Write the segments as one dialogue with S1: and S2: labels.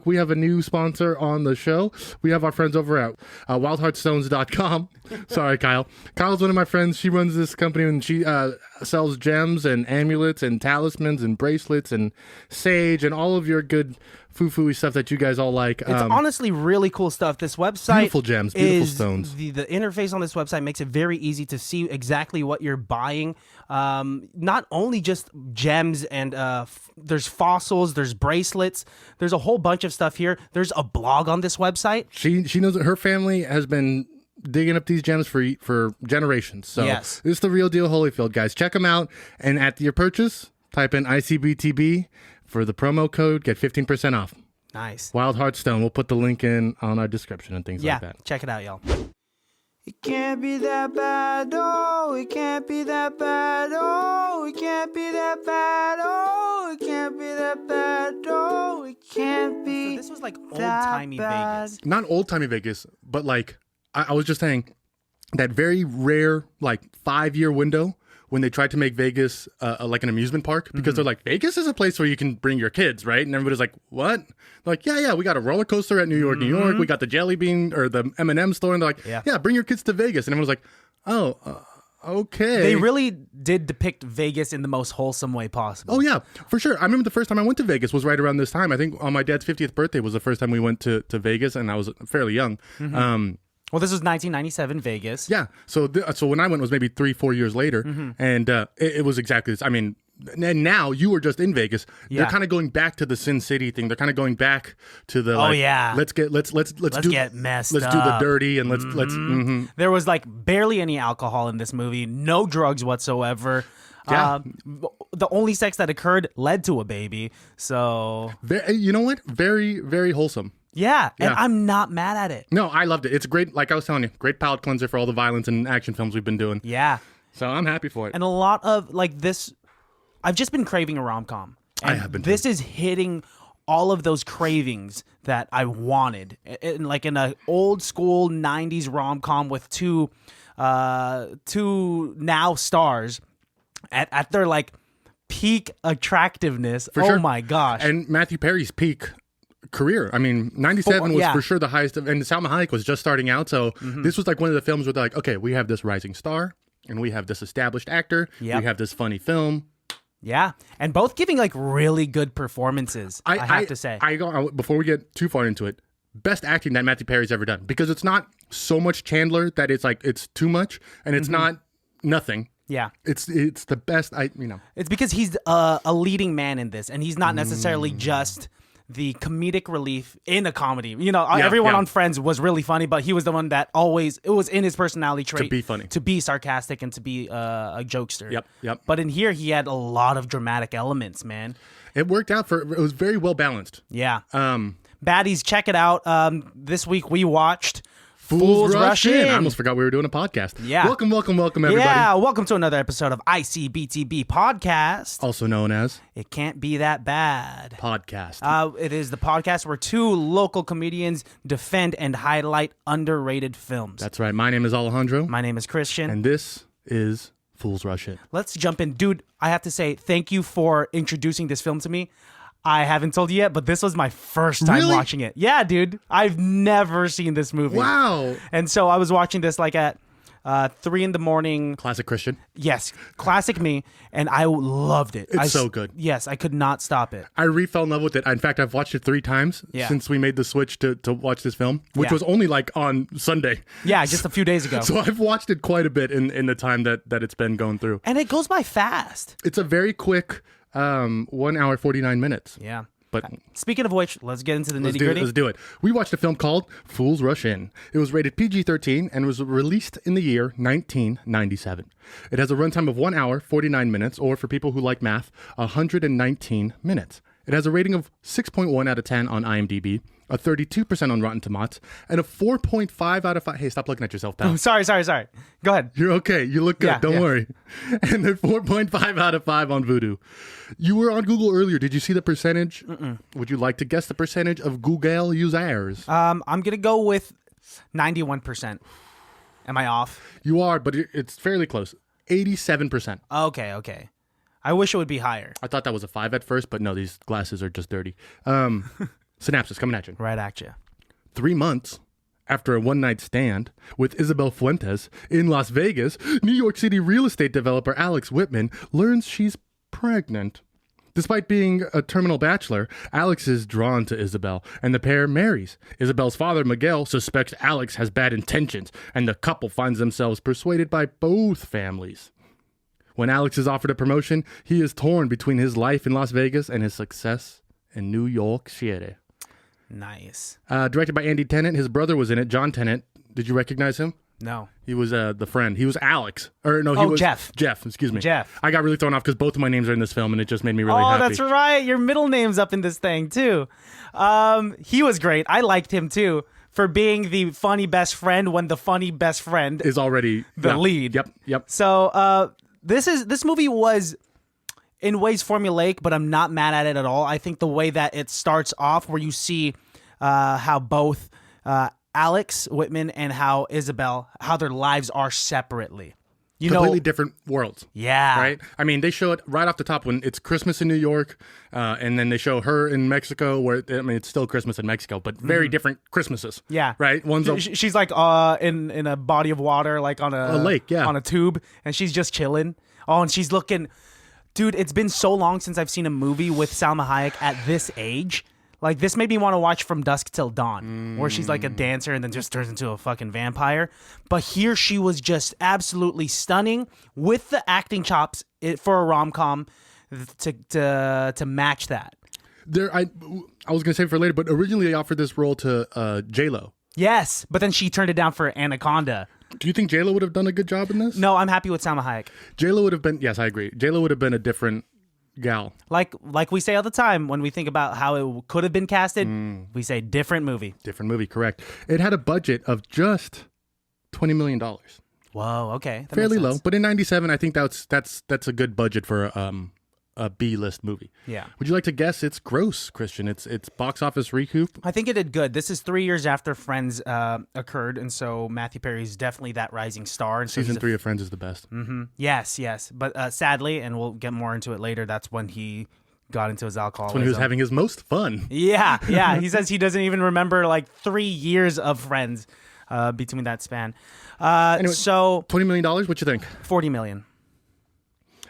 S1: We have a new sponsor on the show. We have our friends over at wildheartstones.com. Sorry, Kyle. Kyle's one of my friends. She runs this company and she sells gems and amulets and talismans and bracelets and sage and all of your good foo-foo-y stuff that you guys all like.
S2: It's honestly really cool stuff. This website
S1: beautiful gems, beautiful stones.
S2: The interface on this website makes it very easy to see exactly what you're buying. Not only just gems and there's fossils, there's bracelets, there's a whole bunch of stuff here. There's a blog on this website.
S1: She knows that her family has been digging up these gems for generations. So
S2: yes.
S1: This is the real deal Holyfield, guys. Check them out. And at your purchase, type in ICBTB for the promo code. Get 15% off.
S2: Nice.
S1: Wild Heartstone. We'll put the link in on our description and things like that.
S2: Yeah, check it out, y'all.
S3: It can't be that bad, oh, it can't be that bad, oh, it can't be that bad, oh, it can't be that bad, oh, it can't be.
S2: So this was like old-timey Vegas.
S1: Not old-timey Vegas, but like, I was just saying, that very rare, like, 5-year window when they tried to make Vegas like an amusement park, because they're like, Vegas is a place where you can bring your kids, right? And everybody's like, what? They're like, yeah, we got a roller coaster at New York, New York. We got the Jelly Bean or the M&M store. And they're like, yeah, bring your kids to Vegas. And everyone's like, oh, okay.
S2: They really did depict Vegas in the most wholesome way possible.
S1: Oh, yeah, for sure. I remember the first time I went to Vegas was right around this time. I think on my dad's 50th birthday was the first time we went to Vegas, and I was fairly young.
S2: Well, this was 1997 Vegas.
S1: Yeah. So when I went, it was maybe 3-4 years later, and it was exactly this. I mean, and now you were just in Vegas. Yeah. They're kind of going back to the Sin City thing. They're kind of going back to the let's get messed
S2: up.
S1: Let's do the dirty and let's.
S2: There was like barely any alcohol in this movie, no drugs whatsoever.
S1: Yeah.
S2: The only sex that occurred led to a baby. So
S1: you know what? Very, very wholesome.
S2: Yeah, and I'm not mad at it.
S1: No, I loved it. It's great. Like I was telling you, great palate cleanser for all the violence and action films we've been doing.
S2: Yeah.
S1: So I'm happy for it.
S2: And a lot of like this, I've just been craving a rom-com.
S1: I have been.
S2: This is hitting all of those cravings that I wanted, like in an old school '90s rom-com with two now stars at their like peak attractiveness.
S1: For sure.
S2: Oh my gosh!
S1: And Matthew Perry's peak career. I mean, 97 was for sure the highest, and Salma Hayek was just starting out. So this was like one of the films where they're like, okay, we have this rising star, and we have this established actor. Yep. We have this funny film.
S2: Yeah, and both giving like really good performances. I have to say.
S1: Before we get too far into it, best acting that Matthew Perry's ever done, because it's not so much Chandler that it's like it's too much, and it's not nothing.
S2: Yeah,
S1: it's the best.
S2: It's because he's a leading man in this, and he's not necessarily just the comedic relief in a comedy. You know, everyone on Friends was really funny, but he was the one that it was in his personality trait
S1: to be funny,
S2: to be sarcastic, and to be a jokester.
S1: Yep.
S2: But in here, he had a lot of dramatic elements, man.
S1: It worked out it was very well balanced.
S2: Yeah. Baddies, check it out. This week we watched
S1: Fools Rush In. I almost forgot we were doing a podcast.
S2: Yeah.
S1: Welcome, everybody.
S2: Yeah, welcome to another episode of ICBTB Podcast.
S1: Also known as
S2: It Can't Be That Bad
S1: Podcast.
S2: It is the podcast where two local comedians defend and highlight underrated films.
S1: That's right. My name is Alejandro.
S2: My name is Christian.
S1: And this is Fools Rush In.
S2: Let's jump in. Dude, I have to say thank you for introducing this film to me. I haven't told you yet, but this was my first time watching it. Yeah, dude. I've never seen this movie.
S1: Wow.
S2: And so I was watching this like at 3 a.m.
S1: Classic Christian.
S2: Yes. Classic me. And I loved it.
S1: It's so good.
S2: Yes. I could not stop it.
S1: I fell in love with it. In fact, I've watched it 3 times since we made the switch to watch this film, which was only like on Sunday.
S2: Yeah, just a few days ago.
S1: So I've watched it quite a bit in the time that it's been going through.
S2: And it goes by fast.
S1: It's a very quick 1 hour, 49 minutes.
S2: Yeah.
S1: But
S2: speaking of which, let's get into the nitty gritty.
S1: Let's do it. We watched a film called Fools Rush In. It was rated PG-13 and was released in the year 1997. It has a runtime of 1 hour, 49 minutes, or for people who like math, 119 minutes. It has a rating of 6.1 out of 10 on IMDb, a 32% on Rotten Tomatoes, and a 4.5 out of 5. Hey, stop looking at yourself, pal.
S2: Oh, sorry. Go ahead.
S1: You're okay. You look good. Don't worry. And a 4.5 out of 5 on Vudu. You were on Google earlier. Did you see the percentage? Would you like to guess the percentage of Google users?
S2: I'm going to go with 91%. Am I off?
S1: You are, but it's fairly close. 87%.
S2: Okay. I wish it would be higher.
S1: I thought that was a 5 at first, but no, these glasses are just dirty. Synapses coming at you.
S2: Right at you.
S1: 3 months after a one-night stand with Isabel Fuentes in Las Vegas, New York City real estate developer Alex Whitman learns she's pregnant. Despite being a terminal bachelor, Alex is drawn to Isabel, and the pair marries. Isabel's father, Miguel, suspects Alex has bad intentions, and the couple finds themselves persuaded by both families. When Alex is offered a promotion, he is torn between his life in Las Vegas and his success in New York City.
S2: Nice.
S1: Directed by Andy Tennant. His brother was in it, John Tennant. Did you recognize him?
S2: No.
S1: He was the friend. He was Alex. Or no, he was
S2: Jeff.
S1: Jeff, excuse me.
S2: Jeff.
S1: I got really thrown off because both of my names are in this film, and it just made me really happy.
S2: Oh, that's right. Your middle name's up in this thing, too. He was great. I liked him, too, for being the funny best friend when the funny best friend
S1: Is already
S2: the lead.
S1: Yep.
S2: So this movie was in ways formulaic, but I'm not mad at it at all. I think the way that it starts off, where you see how both Alex Whitman and how Isabel, how their lives are separately.
S1: Completely different worlds.
S2: Yeah.
S1: Right? I mean, they show it right off the top when it's Christmas in New York, and then they show her in Mexico, where, I mean, it's still Christmas in Mexico, but very different Christmases.
S2: Yeah.
S1: Right?
S2: She's like in a body of water, like on a
S1: lake, yeah.
S2: on a tube, and she's just chilling. Oh, and she's looking. Dude, it's been so long since I've seen a movie with Salma Hayek at this age. Like, this made me want to watch From Dusk Till Dawn, where she's like a dancer and then just turns into a fucking vampire. But here she was just absolutely stunning with the acting chops for a rom-com to match that.
S1: I was going to say for later, but originally they offered this role to J-Lo.
S2: Yes, but then she turned it down for Anaconda.
S1: Do you think J-Lo would have done a good job in this?
S2: No, I'm happy with Salma Hayek.
S1: J-Lo would have been, yes, I agree. J-Lo would have been a different gal.
S2: Like we say all the time when we think about how it could have been casted, we say different movie.
S1: Different movie, correct. It had a budget of just $20 million.
S2: Whoa, okay. That
S1: Fairly
S2: makes
S1: low,
S2: sense.
S1: but in 97, I think that's a good budget for a B-list movie.
S2: Yeah.
S1: Would you like to guess its gross, Christian? It's box office recoup?
S2: I think it did good. This is 3 years after Friends occurred, and so Matthew Perry's definitely that rising star. And so
S1: Season 3 of Friends is the best.
S2: Yes. But sadly, and we'll get more into it later, that's when he got into his alcoholism.
S1: When he was having his most fun.
S2: Yeah. He says he doesn't even remember like 3 years of Friends between that span.
S1: Anyway,
S2: so
S1: $20 million, what you think?
S2: $40 million.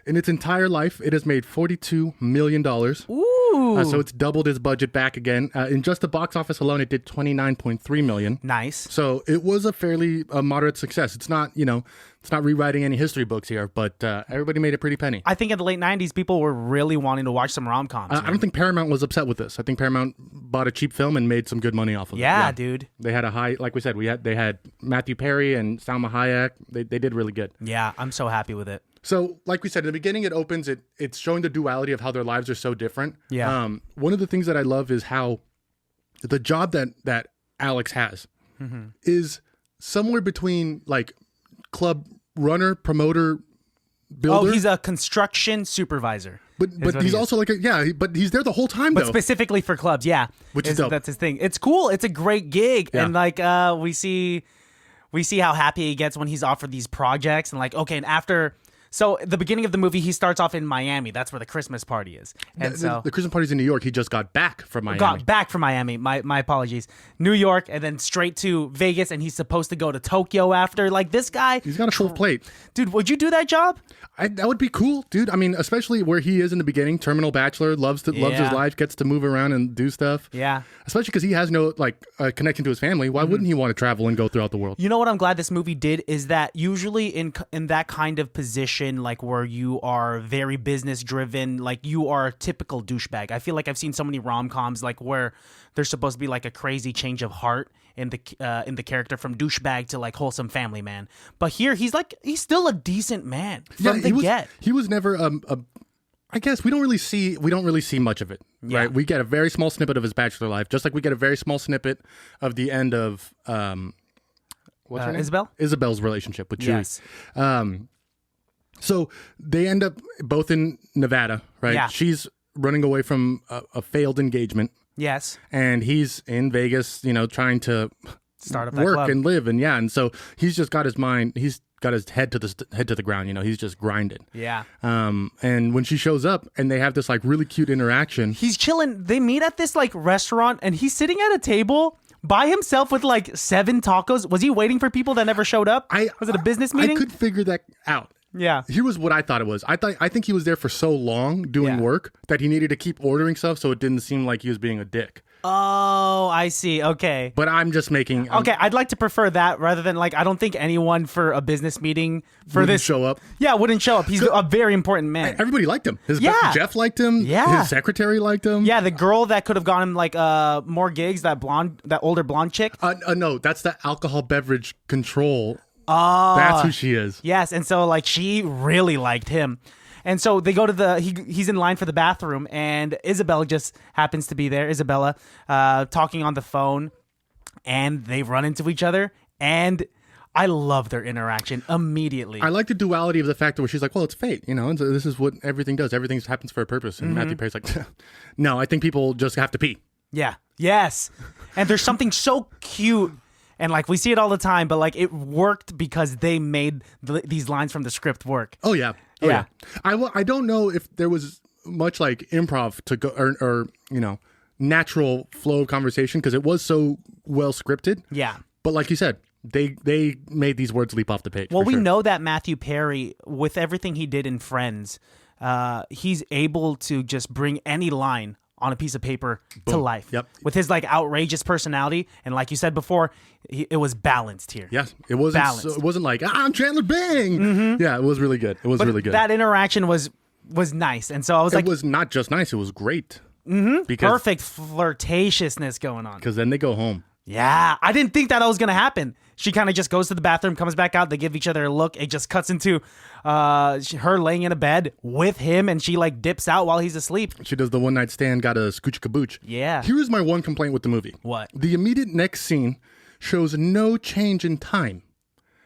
S1: In its entire life, it has made $42 million.
S2: Ooh.
S1: So it's doubled its budget back again. In just the box office alone, it did $29.3 million.
S2: Nice.
S1: So it was a fairly moderate success. It's not, it's not rewriting any history books here, but everybody made a pretty penny.
S2: I think in the late 90s, people were really wanting to watch some rom-coms.
S1: I don't think Paramount was upset with this. I think Paramount bought a cheap film and made some good money off of it.
S2: Yeah, dude.
S1: They had a high, like we said, they had Matthew Perry and Salma Hayek. They did really good.
S2: Yeah, I'm so happy with it.
S1: So, like we said, in the beginning, it opens, it's showing the duality of how their lives are so different.
S2: Yeah.
S1: One of the things that I love is how the job that Alex has is somewhere between like club runner, promoter, builder.
S2: Oh, he's a construction supervisor.
S1: But he's also like but he's there the whole time
S2: But
S1: though.
S2: specifically for clubs, yeah.
S1: Which is dope.
S2: That's his thing. It's cool. It's a great gig.
S1: Yeah.
S2: And like we see how happy he gets when he's offered these projects and like, okay, and after so the beginning of the movie, he starts off in Miami. That's where the Christmas party is. And
S1: the Christmas party's in New York. He just got back from Miami.
S2: Got back from Miami. My apologies. New York, and then straight to Vegas, and he's supposed to go to Tokyo after. Like, this guy...
S1: He's got a full plate.
S2: Dude, would you do that job?
S1: That would be cool, dude. I mean, especially where he is in the beginning, terminal bachelor, loves his life, gets to move around and do stuff.
S2: Yeah.
S1: Especially because he has no connection to his family. Why wouldn't he want to travel and go throughout the world?
S2: You know what I'm glad this movie did is that usually in that kind of position, like where you are very business driven, like you are a typical douchebag. I feel like I've seen so many rom-coms like where there's supposed to be like a crazy change of heart in the character from douchebag to like wholesome family man. But here he's still a decent man from the get.
S1: He was never I guess we don't really see much of it, right?
S2: Yeah.
S1: We get a very small snippet of his bachelor life, just like we get a very small snippet of the end of what's her name?
S2: Isabel?
S1: Isabel's relationship with Julie.
S2: Yes.
S1: So they end up both in Nevada, right?
S2: Yeah.
S1: She's running away from a failed engagement.
S2: Yes.
S1: And he's in Vegas, trying to
S2: Start up that
S1: work
S2: club.
S1: and live. And so he's just got his mind. He's got his head to the ground. You know, he's just grinding.
S2: Yeah.
S1: And when she shows up and they have this like really cute interaction,
S2: He's chilling. They meet at this like restaurant, and he's sitting at a table by himself with like 7 tacos. Was he waiting for people that never showed up? Was it a business meeting?
S1: I could figure that out.
S2: Yeah.
S1: Here was what I thought it was. I think he was there for so long doing work that he needed to keep ordering stuff so it didn't seem like he was being a dick.
S2: Oh, I see. Okay.
S1: But I'm just making...
S2: Okay, I'd like to prefer that rather than like, I don't think anyone for a business meeting for
S1: wouldn't
S2: this...
S1: show up.
S2: Yeah, wouldn't show up. He's a very important man.
S1: Everybody liked him. Jeff liked him.
S2: Yeah.
S1: His secretary liked him.
S2: Yeah, the girl that could have gotten him like more gigs, that older blonde chick.
S1: No, that's the alcohol beverage control.
S2: Oh.
S1: That's who she is.
S2: Yes, and so like she really liked him. And so they go to he's in line for the bathroom, and Isabella just happens to be there. Isabella talking on the phone, and they run into each other, and I love their interaction immediately.
S1: I like the duality of the fact where she's like, well, it's fate, you know, and so this is what everything does. Everything happens for a purpose. And Matthew Perry's like, no, I think people just have to pee.
S2: Yeah. Yes. And there's something so cute. And like we see it all the time, but like it worked because they made these lines from the script work.
S1: Oh yeah,
S2: Yeah.
S1: I don't know if there was much like improv to go or you know, natural flow of conversation because it was so well scripted.
S2: Yeah.
S1: But like you said, they made these words leap off the page.
S2: Well, we know that Matthew Perry, with everything he did in Friends, he's able to just bring any line on a piece of paper to life.
S1: Yep.
S2: With his like outrageous personality, and like you said before, it was balanced here.
S1: Yes, it wasn't.
S2: Balanced.
S1: It wasn't like I'm Chandler Bing. Yeah, it was really good. It was really good.
S2: That interaction was nice, and so I was like,
S1: it was not just nice; it was great. Because,
S2: perfect flirtatiousness going on.
S1: Because then they go home.
S2: Yeah, I didn't think that was gonna happen. She kind of just goes to the bathroom, comes back out. They give each other a look. It just cuts into her laying in a bed with him, and she like dips out while he's asleep.
S1: She does the one night stand, got a scooch cabooch.
S2: Yeah.
S1: Here is my one complaint with the movie.
S2: What?
S1: The immediate next scene shows no change in time.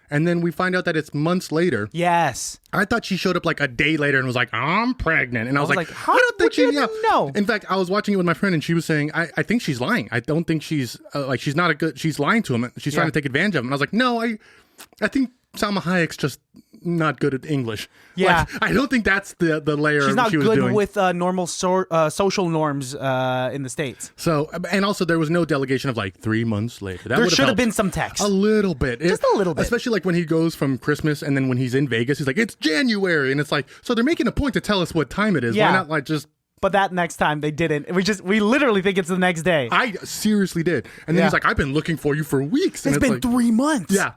S1: And then we find out that it's months later.
S2: Yes.
S1: I thought she showed up like a day later and was like, I'm pregnant. And I was like,
S2: how
S1: I don't think
S2: would
S1: she,
S2: you know?
S1: In fact, I was watching it with my friend and she was saying, I think she's lying. I don't think she's she's not a good, she's lying to him. She's trying to take advantage of him. And I was like, no, I think Salma Hayek's just not good at English.
S2: Yeah.
S1: Like, I don't think that's the layer
S2: She's not
S1: she was
S2: good
S1: doing.
S2: with normal social norms in the States.
S1: So, and also there was no delegation of like 3 months later. That
S2: There
S1: would've
S2: should have
S1: helped.
S2: been some text.
S1: A little bit.
S2: Just a little bit.
S1: Especially like when he goes from Christmas and then when he's in Vegas, he's like, it's January. And it's like, so they're making a point to tell us what time it is.
S2: Yeah.
S1: Why not like just...
S2: But that next time they didn't. We literally think it's the next day.
S1: I seriously did. And then
S2: Yeah.
S1: he's like, I've been looking for you for weeks. And
S2: It's been
S1: like,
S2: 3 months.
S1: Yeah.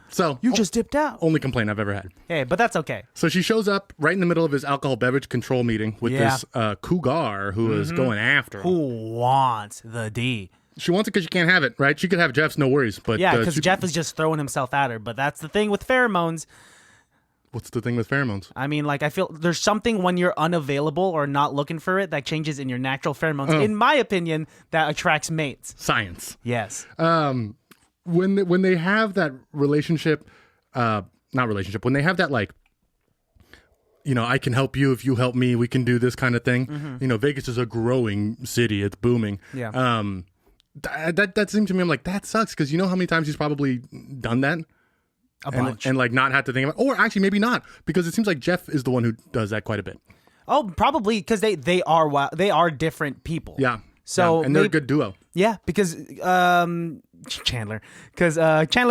S1: So
S2: You just dipped out.
S1: only complaint I've ever had.
S2: Hey, but that's okay.
S1: So she shows up right in the middle of his alcohol beverage control meeting with this cougar who is going after him.
S2: Who wants the D?
S1: She wants it because she can't have it, right? She could have Jeff's, no worries. But
S2: Yeah, because Jeff is just throwing himself at her. But that's the thing with pheromones.
S1: What's the thing with pheromones?
S2: I mean, like, I feel there's something when you're unavailable or not looking for it that changes in your natural pheromones. In my opinion, that attracts mates.
S1: Science.
S2: Yes.
S1: When they have that relationship, when they have that like, you know, I can help you if you help me, we can do this kind of thing. You know, Vegas is a growing city; it's booming.
S2: Yeah.
S1: That seemed to me, I'm like, that sucks because you know how many times he's probably done that.
S2: A bunch.
S1: And like not have to think about, or actually maybe not, because it seems like Jeff is the one who does that quite a bit.
S2: Oh, probably because they are different people.
S1: Yeah.
S2: So
S1: yeah. And they're a good duo.
S2: Yeah, because Chandler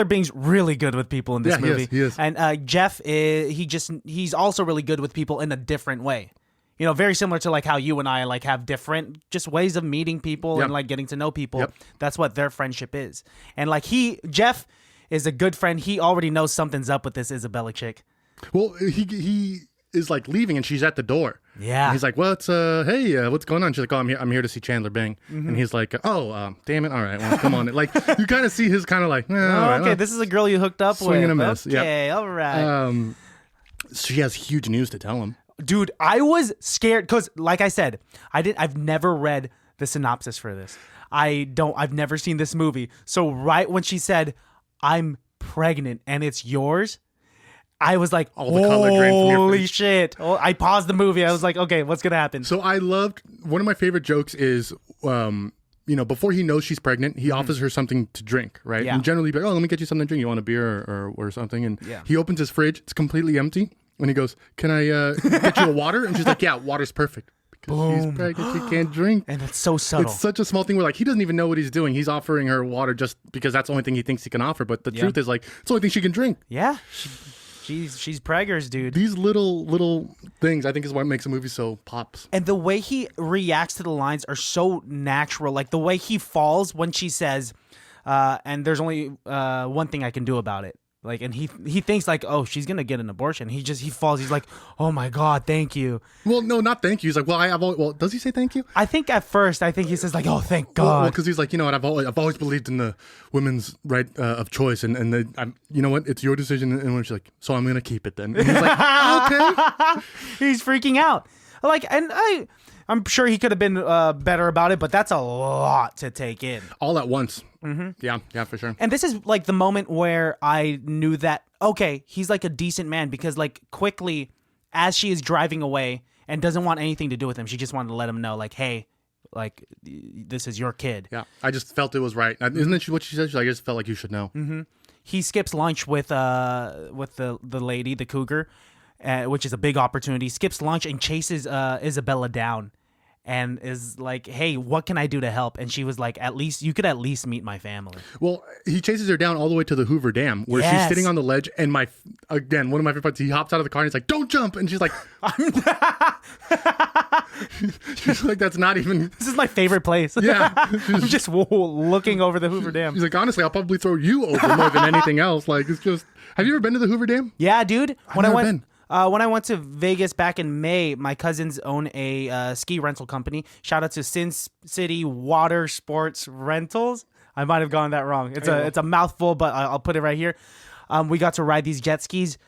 S2: Bing's really good with people in this movie.
S1: He is.
S2: And Jeff he's also really good with people in a different way. You know, very similar to like how you and I like have different just ways of meeting people and like getting to know people.
S1: Yep.
S2: That's what their friendship is. And like Jeff is a good friend. He already knows something's up with this Isabella chick.
S1: Well, he is like leaving and she's at the door.
S2: Yeah.
S1: And he's like, what's what's going on? She's like, oh, I'm here to see Chandler Bing. And he's like, oh, damn it. All right, well, come on. Like you kind of see his kind of like, all right,
S2: Okay, this is a girl you hooked up with.
S1: Swing and a miss.
S2: Okay, all right.
S1: She has huge news to tell him.
S2: Dude, I was scared because, like I said, I've never read the synopsis for this. I've never seen this movie. So right when she said, "I'm pregnant and it's yours," I was like,
S1: All the color drained from your
S2: holy
S1: face.
S2: shit. Oh, I paused the movie. I was like, okay, what's going to happen?
S1: So I loved, one of my favorite jokes is before he knows she's pregnant, he offers her something to drink, right?
S2: Yeah.
S1: And generally, be like, oh, let me get you something to drink. You want a beer or something? And he opens his fridge. It's completely empty. And he goes, can I get you a water? And she's like, yeah, water's perfect. Because she's pregnant, she can't drink.
S2: And it's so subtle.
S1: It's such a small thing where like he doesn't even know what he's doing. He's offering her water just because that's the only thing he thinks he can offer. But the truth is like it's the only thing she can drink.
S2: Yeah. She's preggers, dude.
S1: These little things I think is what makes a movie so pops.
S2: And the way he reacts to the lines are so natural. Like the way he falls when she says, and there's only one thing I can do about it. Like, and he thinks like, oh, she's gonna get an abortion. He falls. He's like, oh my God, thank you.
S1: Well, no, not thank you. He's like, well, does he say thank you?
S2: I think at first, he says like, oh, thank God.
S1: Well, because he's like, you know what, I've always believed in the women's right of choice, and you know what, it's your decision. And when she's like, so I'm gonna keep it then. And he's like, okay.
S2: He's freaking out. Like, and I'm sure he could have been better about it, but that's a lot to take in.
S1: All at once. Mm-hmm. Yeah, for sure.
S2: And this is like the moment where I knew that, okay, he's like a decent man because like quickly as she is driving away and doesn't want anything to do with him, she just wanted to let him know like, hey, like this is your kid.
S1: Yeah, I just felt it was right. Isn't that what she said? She's like, I just felt like you should know.
S2: Mm-hmm. He skips lunch with the lady, the cougar, which is a big opportunity. Skips lunch and chases Isabella down. And is like, hey, what can I do to help? And she was like, you could at least meet my family.
S1: Well, he chases her down all the way to the Hoover Dam where she's sitting on the ledge. And one of my favorite parts, he hops out of the car and he's like, don't jump. And she's like, she's like, that's not even.
S2: This is my favorite place.
S1: Yeah.
S2: I'm just looking over the Hoover Dam.
S1: She's like, honestly, I'll probably throw you over more than anything else. Like, it's just, have you ever been to the Hoover Dam?
S2: Yeah, dude.
S1: When
S2: I went to Vegas back in May, my cousins own a ski rental company. Shout out to Sin City Water Sports Rentals. I might have gotten that wrong. It's a mouthful, but I'll put it right here. We got to ride these jet skis,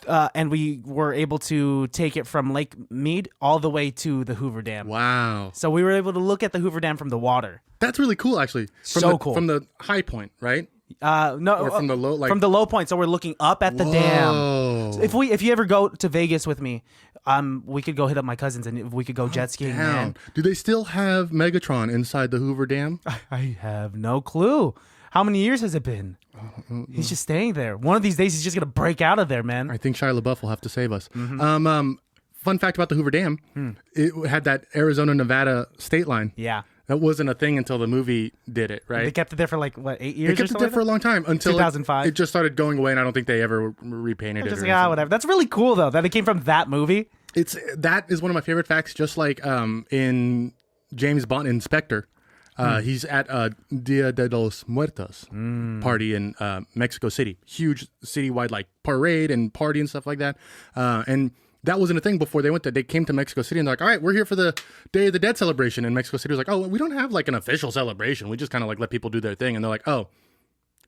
S2: and we were able to take it from Lake Mead all the way to the Hoover Dam.
S1: Wow.
S2: So we were able to look at the Hoover Dam from the water.
S1: That's really cool, actually.
S2: Cool.
S1: From the high point, right?
S2: No,
S1: or from the low, like
S2: from the low point. So we're looking up at the dam. So if you ever go to Vegas with me, we could go hit up my cousins and we could go jet skiing. Man.
S1: Do they still have Megatron inside the Hoover Dam?
S2: I have no clue. How many years has it been? He's just staying there. One of these days, he's just gonna break out of there, man.
S1: I think Shia LaBeouf will have to save us. Mm-hmm. Fun fact about the Hoover Dam: it had that Arizona-Nevada state line.
S2: Yeah.
S1: That wasn't a thing until the movie did it, right?
S2: They kept it there for like, what, 8 years
S1: They kept it there for a long time until
S2: 2005.
S1: It just started going away, and I don't think they ever repainted it.
S2: Just like, whatever. That's really cool, though, that it came from that movie.
S1: That is one of my favorite facts, just like in James Bond Inspector. He's at a Dia de los Muertos party in Mexico City. Huge citywide like parade and party and stuff like that. And that wasn't a thing before they went there. They came to Mexico City and they're like, all right, we're here for the Day of the Dead celebration. And Mexico City was like, oh, we don't have like an official celebration. We just kind of like let people do their thing. And they're like, oh,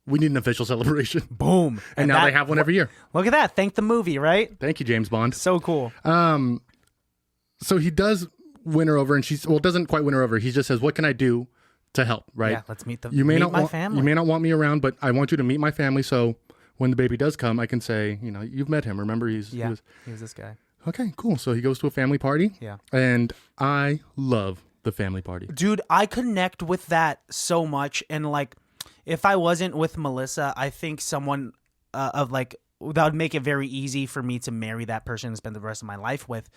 S1: we need an official celebration.
S2: Boom.
S1: And now they have one every year.
S2: Look at that. Thank the movie, right?
S1: Thank you, James Bond.
S2: So cool.
S1: So he does win her over and doesn't quite win her over. He just says, what can I do to help, right?
S2: Yeah, let's meet
S1: my
S2: family.
S1: You may not want me around, but I want you to meet my family. So when the baby does come, I can say, you've met him. Remember, he was
S2: this guy.
S1: Okay, cool. So he goes to a family party.
S2: Yeah.
S1: And I love the family party.
S2: Dude, I connect with that so much. And like, if I wasn't with Melissa, I think someone that would make it very easy for me to marry that person and spend the rest of my life with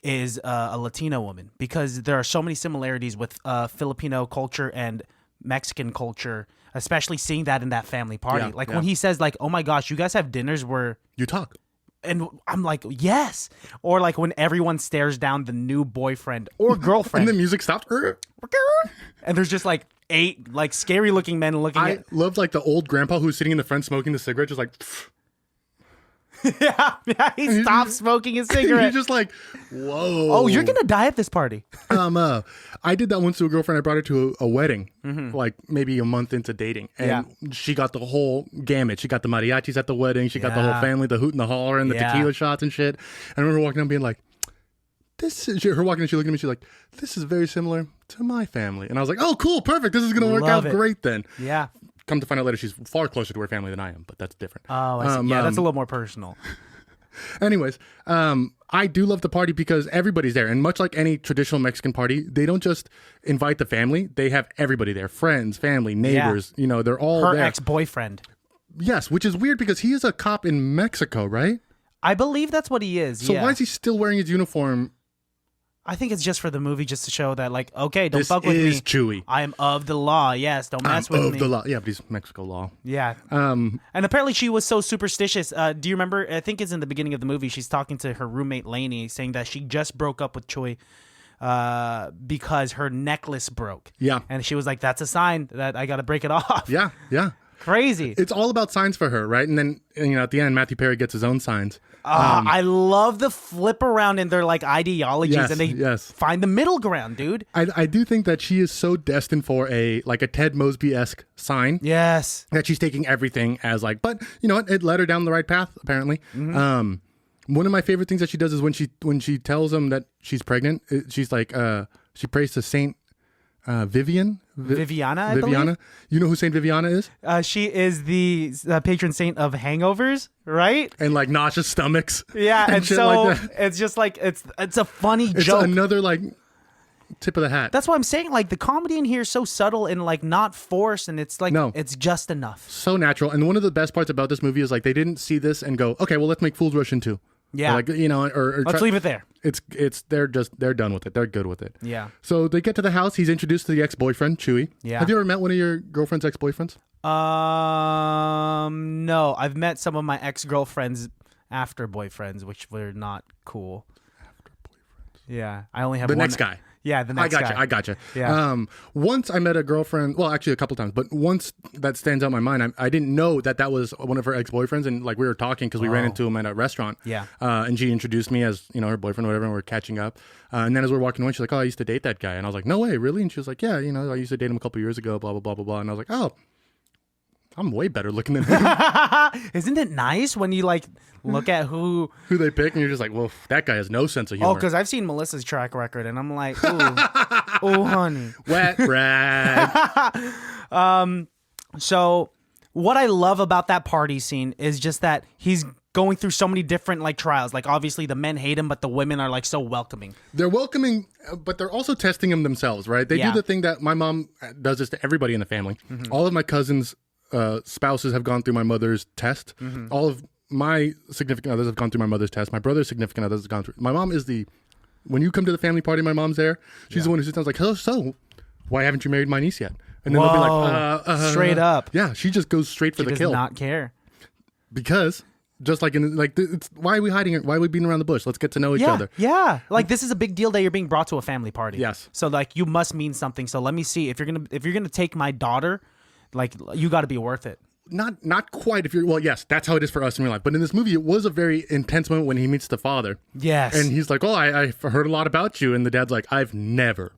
S2: is a Latina woman, because there are so many similarities with Filipino culture and Mexican culture, especially seeing that in that family party. When he says like, oh my gosh, you guys have dinners where
S1: you talk.
S2: And I'm like, yes. Or like when everyone stares down the new boyfriend or girlfriend.
S1: And the music stops.
S2: And there's just like 8 like scary looking men looking
S1: I loved like the old grandpa who's sitting in the front smoking the cigarette, just like...
S2: yeah, he stopped smoking his cigarette.
S1: He's just like, whoa.
S2: Oh, you're gonna die at this party.
S1: I did that once to a girlfriend. I brought her to a wedding, like maybe a month into dating, and she got the whole gamut. She got the mariachis at the wedding. She got the whole family, the hoot and the holler, and the tequila shots and shit. And I remember walking down, being like, "This is." Her walking in, she looked at me. She's like, "This is very similar to my family." And I was like, "Oh, cool, perfect. This is gonna work out great then."
S2: Yeah.
S1: Come to find out later, she's far closer to her family than I am, but that's different.
S2: Oh, I see. Yeah, that's a little more personal.
S1: Anyways, I do love the party because everybody's there. And much like any traditional Mexican party, they don't just invite the family. They have everybody there. Friends, family, neighbors. You know, they're all
S2: Her
S1: there.
S2: ex-boyfriend.
S1: Yes, which is weird because he is a cop in Mexico, right?
S2: I believe that's what he is.
S1: So
S2: yeah.
S1: why is he still wearing his uniform?
S2: I think it's just for the movie, just to show that, like, okay, don't
S1: This
S2: fuck with me.
S1: is Chewy.
S2: I am of the law. Yes, don't mess with
S1: Of
S2: me.
S1: the law. Yeah, but he's Mexico law.
S2: Yeah. And apparently she was so superstitious. Do you remember? I think it's in the beginning of the movie. She's talking to her roommate Lainey, saying that she just broke up with Choi because her necklace broke.
S1: Yeah.
S2: And she was like, that's a sign that I got to break it off.
S1: Yeah, yeah.
S2: Crazy.
S1: It's all about signs for her, right? And then, at the end, Matthew Perry gets his own signs.
S2: I love the flip around in their like ideologies,
S1: Yes,
S2: and they
S1: yes.
S2: find the middle ground, dude.
S1: I do think that she is so destined for a Ted Mosby-esque sign.
S2: Yes.
S1: That she's taking everything as like, but you know what? It led her down the right path, apparently. One of my favorite things that she does is when she tells him that she's pregnant, she's like, she prays to Saint Viviana,
S2: I believe.
S1: You know who Saint Viviana is?
S2: She is the patron saint of hangovers, right?
S1: And like nauseous stomachs.
S2: Yeah, and
S1: shit
S2: so
S1: like that.
S2: it's just like it's a funny
S1: It's
S2: joke.
S1: another like tip of the hat.
S2: That's why I'm saying, like, the comedy in here is so subtle and like not forced, and it's like it's just enough.
S1: So natural. And one of the best parts about this movie is like they didn't see this and go, okay, well, let's make Fools Rush in 2.
S2: Yeah.
S1: Or like, or
S2: Let's leave it there.
S1: It's they're done with it. They're good with it.
S2: Yeah.
S1: So they get to the house. He's introduced to the ex-boyfriend, Chewy.
S2: Yeah.
S1: Have you ever met one of your girlfriend's ex-boyfriends?
S2: No, I've met some of my ex-girlfriends after boyfriends, which were not cool.
S1: After boyfriends.
S2: Yeah, I only have
S1: The
S2: one.
S1: next guy.
S2: Yeah, the next guy.
S1: I gotcha.
S2: Yeah.
S1: Once I met a girlfriend, well, actually a couple times, but once that stands out in my mind, I didn't know that was one of her ex-boyfriends, and like we were talking because we ran into him at a restaurant.
S2: Yeah.
S1: And she introduced me as, her boyfriend or whatever, and we were catching up. And then as we were walking away, she's like, oh, I used to date that guy. And I was like, no way, really? And she was like, yeah, I used to date him a couple years ago, blah, blah, blah, blah, blah. And I was like, oh, I'm way better looking than him.
S2: Isn't it nice when you like look at who
S1: they pick, and you're just like, well, that guy has no sense of humor.
S2: Oh, because I've seen Melissa's track record, and I'm like, ooh, honey.
S1: Wet rag.
S2: So what I love about that party scene is just that he's going through so many different like trials. Like obviously the men hate him, but the women are like so welcoming.
S1: They're welcoming, but they're also testing him themselves, right? They do the thing that my mom does this to everybody in the family. All of my cousins' spouses have gone through my mother's test. All of my significant others have gone through my mother's test. My brother's significant others have gone through. My mom is when you come to the family party, my mom's there. She's the one who sits down like, hello, so why haven't you married my niece yet? And then they'll be like,
S2: straight up.
S1: Yeah, she just goes straight for the
S2: does
S1: kill.
S2: not care.
S1: Because just like it's why are we hiding it? Why are we beating around the bush? Let's get to know each other.
S2: Yeah. Like this is a big deal that you're being brought to a family party.
S1: Yes.
S2: So like you must mean something. So let me see if you're gonna take my daughter, like you got to be worth it.
S1: Not quite. Yes, that's how it is for us in real life. But in this movie, it was a very intense moment when he meets the father.
S2: Yes.
S1: And he's like, oh, I've heard a lot about you. And the dad's like, I've never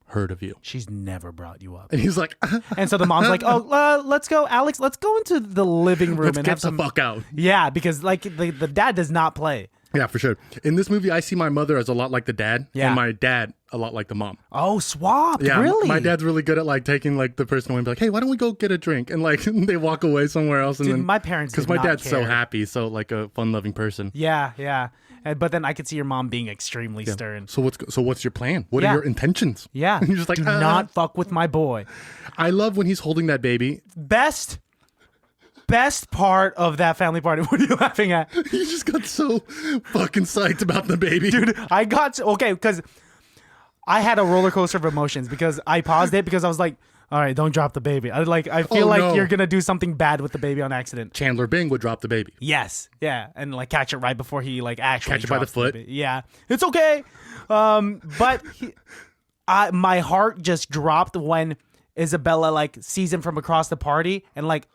S1: heard of you.
S2: She's never brought you up.
S1: And he's like,
S2: and so the mom's like, oh, let's go, Alex. Let's go into the living room
S1: let's
S2: and
S1: get
S2: have some.
S1: the fuck out.
S2: Yeah, because like the dad does not play.
S1: Yeah, for sure. In this movie, I see my mother as a lot like the dad, and my dad a lot like the mom.
S2: Oh, swapped.
S1: Yeah,
S2: really?
S1: My dad's really good at like taking like the person away and be like, hey, why don't we go get a drink? And like they walk away somewhere else. And
S2: Dude,
S1: then
S2: my parents
S1: because
S2: did
S1: my
S2: not
S1: dad's so
S2: care.
S1: happy, so like a fun-loving person.
S2: Yeah. But then I could see your mom being extremely stern.
S1: So what's your plan? What are your intentions?
S2: Yeah.
S1: And you're just like,
S2: do not fuck with my boy.
S1: I love when he's holding that baby.
S2: Best part of that family party. What are you laughing at?
S1: He just got so fucking psyched about the baby.
S2: Dude, I got because I had a roller coaster of emotions because I paused it because I was like, all right, don't drop the baby. I feel like you're gonna do something bad with the baby on accident.
S1: Chandler Bing would drop the baby.
S2: Yes, yeah, and like catch it right before he like actually
S1: catch it by the foot.
S2: baby. Yeah, it's okay. But my heart just dropped when Isabella like sees him from across the party and like,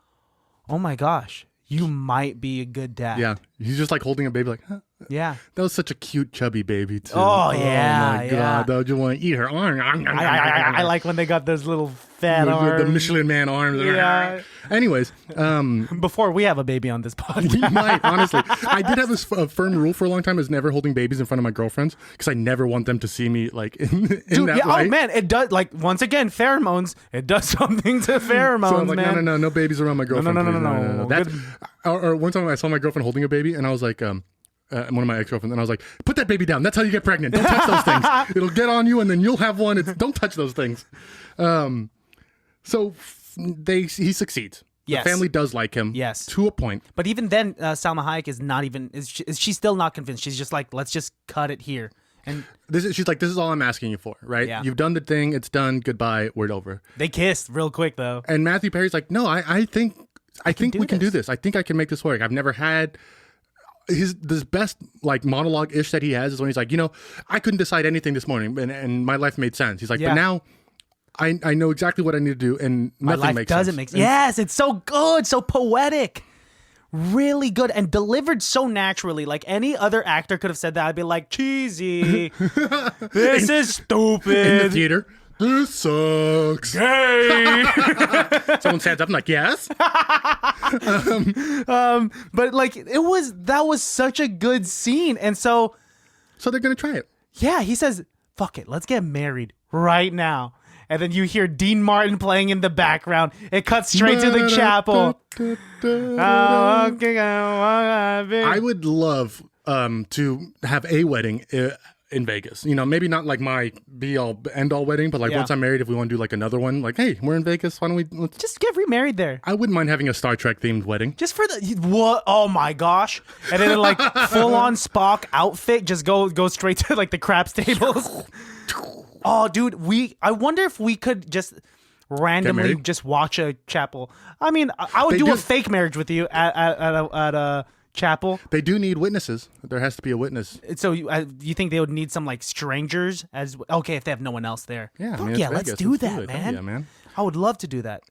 S2: oh my gosh, you might be a good dad.
S1: Yeah, he's just like holding a baby like, huh?
S2: Yeah.
S1: That was such a cute chubby baby too.
S2: Oh yeah,
S1: my god, I just want to eat her arm.
S2: I like when they got those little fat arms.
S1: The Michelin Man arms.
S2: Yeah.
S1: Anyways,
S2: before we have a baby on this podcast.
S1: we might, honestly. I did have a firm rule for a long time is never holding babies in front of my girlfriends because I never want them to see me like in
S2: Dude,
S1: that way.
S2: Oh man, it does like once again pheromones. It does something to pheromones,
S1: So I'm like,
S2: man.
S1: no babies around my girlfriend.
S2: No.
S1: That's or one time I saw my girlfriend holding a baby and I was like, one of my ex-girlfriends, and I was like, put that baby down. That's how you get pregnant. Don't touch those things. It'll get on you, and then you'll have one. Don't touch those things. So he succeeds.
S2: Yes.
S1: The family does like him.
S2: Yes.
S1: To a point.
S2: But even then, Salma Hayek is not even. She's still not convinced. She's just like, let's just cut it here. And
S1: She's like, this is all I'm asking you for, right?
S2: Yeah.
S1: You've done the thing. It's done. Goodbye. We're over.
S2: they kissed real quick though.
S1: And Matthew Perry's like, no, I think we can do this. I think I can make this work. I've never had this best like monologue ish that he has is when he's like, I couldn't decide anything this morning, and my life made sense. He's like,
S2: Yeah.
S1: but now I know exactly what I need to do, and
S2: My
S1: nothing
S2: life
S1: makes
S2: doesn't
S1: sense.
S2: make sense. Yes, it's so good, so poetic. Really good and delivered so naturally. Like any other actor could have said that. I'd be like, cheesy. This is stupid.
S1: In the theater, this sucks.
S2: Gay.
S1: Someone stands up and like, yes.
S2: But like that was such a good scene. And so
S1: So they're gonna try it.
S2: yeah, he says, fuck it, let's get married right now. And then you hear Dean Martin playing in the background. It cuts straight to the chapel.
S1: I would love to have a wedding in Vegas. Maybe not like my be all end all wedding, but like
S2: Yeah.
S1: once I'm married, if we want to do like another one, like, hey, we're in Vegas. Why don't we?
S2: Just get remarried there.
S1: I wouldn't mind having a Star Trek themed wedding.
S2: Just for the what? Oh my gosh! And then like full on Spock outfit, just go straight to like the craps tables. Oh, dude, I wonder if we could just randomly
S1: married?
S2: just watch a chapel. I mean, I would
S1: They
S2: do
S1: do.
S2: a fake marriage with you at a chapel.
S1: They do need witnesses. There has to be a witness.
S2: So you think they would need some like strangers as okay if they have no one else there?
S1: Yeah,
S2: Fuck
S1: it's
S2: yeah, let's
S1: Vegas.
S2: do
S1: Let's
S2: that,
S1: it.
S2: man.
S1: Yeah, man.
S2: I would love to do that.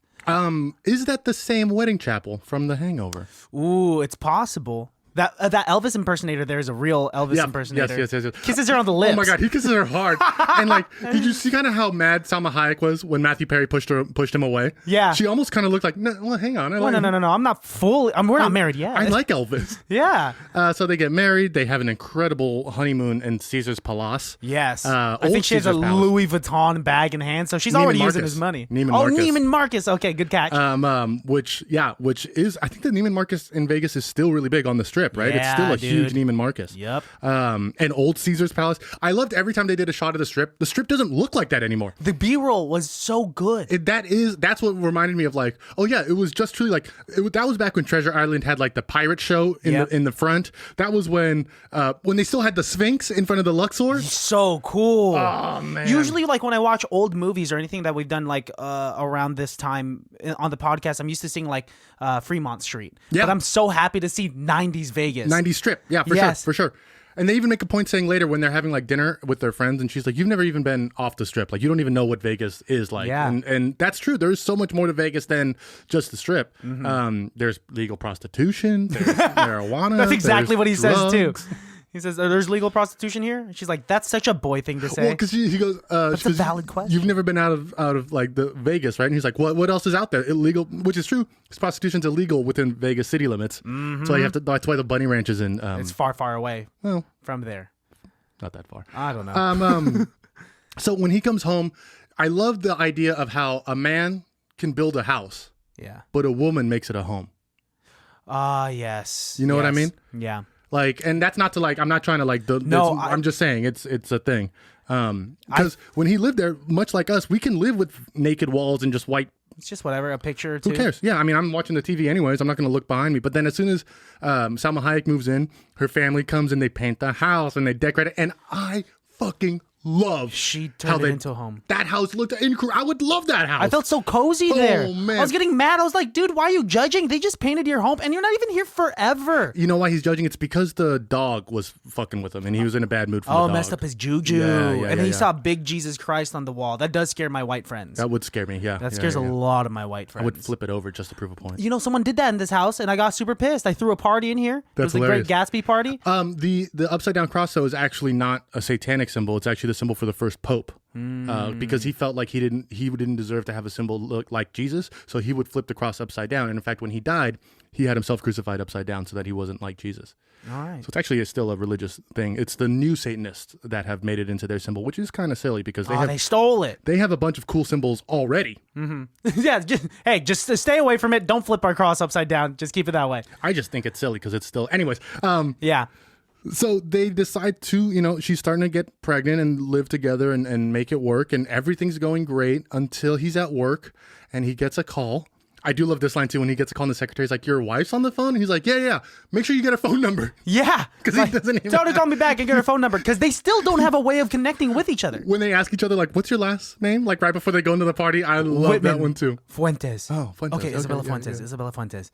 S1: Is that the same wedding chapel from The Hangover?
S2: Ooh, it's possible. That Elvis impersonator there is a real Elvis impersonator.
S1: Yes.
S2: Kisses her on the lips.
S1: Oh my god, he kisses her hard. And like, did you see kind of how mad Salma Hayek was when Matthew Perry pushed him away?
S2: Yeah.
S1: She almost kind of looked like, no, well, hang on.
S2: No, I'm not fully. We're not married yet.
S1: I like Elvis.
S2: Yeah.
S1: So they get married. They have an incredible honeymoon in Caesar's Palace.
S2: Yes.
S1: Old
S2: I think she has a
S1: Caesar's Palace.
S2: Louis Vuitton bag in hand, so she's
S1: Neiman
S2: already using
S1: Marcus.
S2: his money.
S1: Neiman
S2: oh,
S1: Marcus.
S2: Neiman Marcus. Okay, good catch.
S1: Which is, I think the Neiman Marcus in Vegas is still really big on the Strip, right? It's still
S2: Yeah,
S1: a huge
S2: dude.
S1: Neiman Marcus.
S2: Yep.
S1: And Old Caesar's Palace. I loved every time they did a shot of the Strip. The Strip doesn't look like that anymore.
S2: The B-roll was so good.
S1: That's what reminded me of like, oh yeah, it was just truly like that was back when Treasure Island had like the pirate show in the front. That was when they still had the Sphinx in front of the Luxor.
S2: So cool.
S1: Oh man.
S2: Usually, like when I watch old movies or anything that we've done like around this time on the podcast, I'm used to seeing like Fremont Street.
S1: Yeah.
S2: But I'm so happy to see 90s Vegas.
S1: 90s Strip. Yeah, for sure. And they even make a point saying later when they're having like dinner with their friends, and she's like, "You've never even been off the Strip. Like, you don't even know what Vegas is like."
S2: Yeah.
S1: And that's true. There's so much more to Vegas than just the Strip. There's legal prostitution. There's marijuana.
S2: That's exactly
S1: there's
S2: what he says too.
S1: drugs.
S2: He says, "There's legal prostitution here." And she's like, "That's such a boy thing to say."
S1: Well, because he goes,
S2: That's
S1: she
S2: a
S1: goes,
S2: valid question.
S1: You've never been out of like the Vegas, right? And he's like, what else is out there? Illegal, which is true. Prostitution's illegal within Vegas city limits. So you have to. That's why the Bunny Ranch is in.
S2: It's far, far away
S1: well,
S2: from there.
S1: not that far.
S2: I don't know.
S1: So when he comes home, I love the idea of how a man can build a house,
S2: Yeah.
S1: but a woman makes it a home.
S2: Yes.
S1: You know what I mean?
S2: Yeah.
S1: Like, and that's not to like, I'm not trying to like, I'm just saying it's a thing. Because when he lived there, much like us, we can live with naked walls and just white.
S2: It's just whatever, a picture or two.
S1: Who cares? Yeah, I mean, I'm watching the TV anyways. I'm not going to look behind me. But then as soon as Salma Hayek moves in, her family comes and they paint the house and they decorate it. And I fucking love
S2: She
S1: how
S2: turned it into a home.
S1: That house looked incredible. I would love that house.
S2: I felt so cozy there.
S1: Oh, man.
S2: I was getting mad. I was like, dude, why are you judging? They just painted your home and you're not even here forever.
S1: You know why he's judging? It's because the dog was fucking with him and he was in a bad mood for the dog.
S2: Messed up his juju.
S1: Yeah,
S2: and then he
S1: yeah.
S2: saw big Jesus Christ on the wall. That does scare my white friends.
S1: That would scare me, yeah.
S2: That scares a lot of my white friends.
S1: I would flip it over just to prove a point.
S2: You know, someone did that in this house, and I got super pissed. I threw a party in here.
S1: That's
S2: it was
S1: hilarious.
S2: the Great Gatsby party.
S1: The upside down cross though is actually not a satanic symbol. It's actually the symbol for the first pope. Because he felt like he didn't deserve to have a symbol look like Jesus, so he would flip the cross upside down. And in fact, when he died, he had himself crucified upside down so that he wasn't like Jesus.
S2: All right.
S1: So it's actually still a religious thing. It's the new Satanists that have made it into their symbol, which is kind of silly because
S2: They stole it.
S1: they have a bunch of cool symbols already.
S2: Yeah. Just stay away from it. Don't flip our cross upside down. Just keep it that way.
S1: I just think it's silly because it's still. Anyways,
S2: Yeah.
S1: So they decide to, she's starting to get pregnant and live together and make it work. And everything's going great until he's at work and he gets a call. I do love this line too when he gets a call and the secretary's like, your wife's on the phone? And he's like, yeah. Make sure you get her phone number.
S2: Yeah.
S1: Because he doesn't even
S2: tell her to call me back and get her phone number because they still don't have a way of connecting with each other.
S1: When they ask each other, like, what's your last name? Like right before they go into the party. I love
S2: Whitman
S1: that one too.
S2: Fuentes.
S1: Oh, Fuentes.
S2: Okay, Isabella
S1: yeah,
S2: Fuentes.
S1: yeah.
S2: Isabella Fuentes.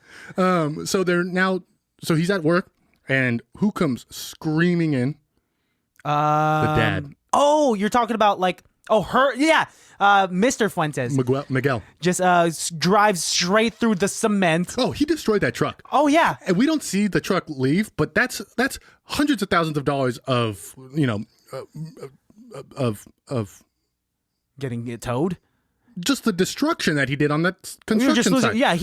S1: So he's at work and who comes screaming in? The dad.
S2: Oh, you're talking about her. Yeah. Mr. Fuentes.
S1: Miguel.
S2: Just drives straight through the cement.
S1: Oh, he destroyed that truck.
S2: Oh, yeah.
S1: And we don't see the truck leave, but that's hundreds of thousands of dollars of, of
S2: Getting it towed.
S1: just the destruction that he did on that construction site.
S2: Yeah,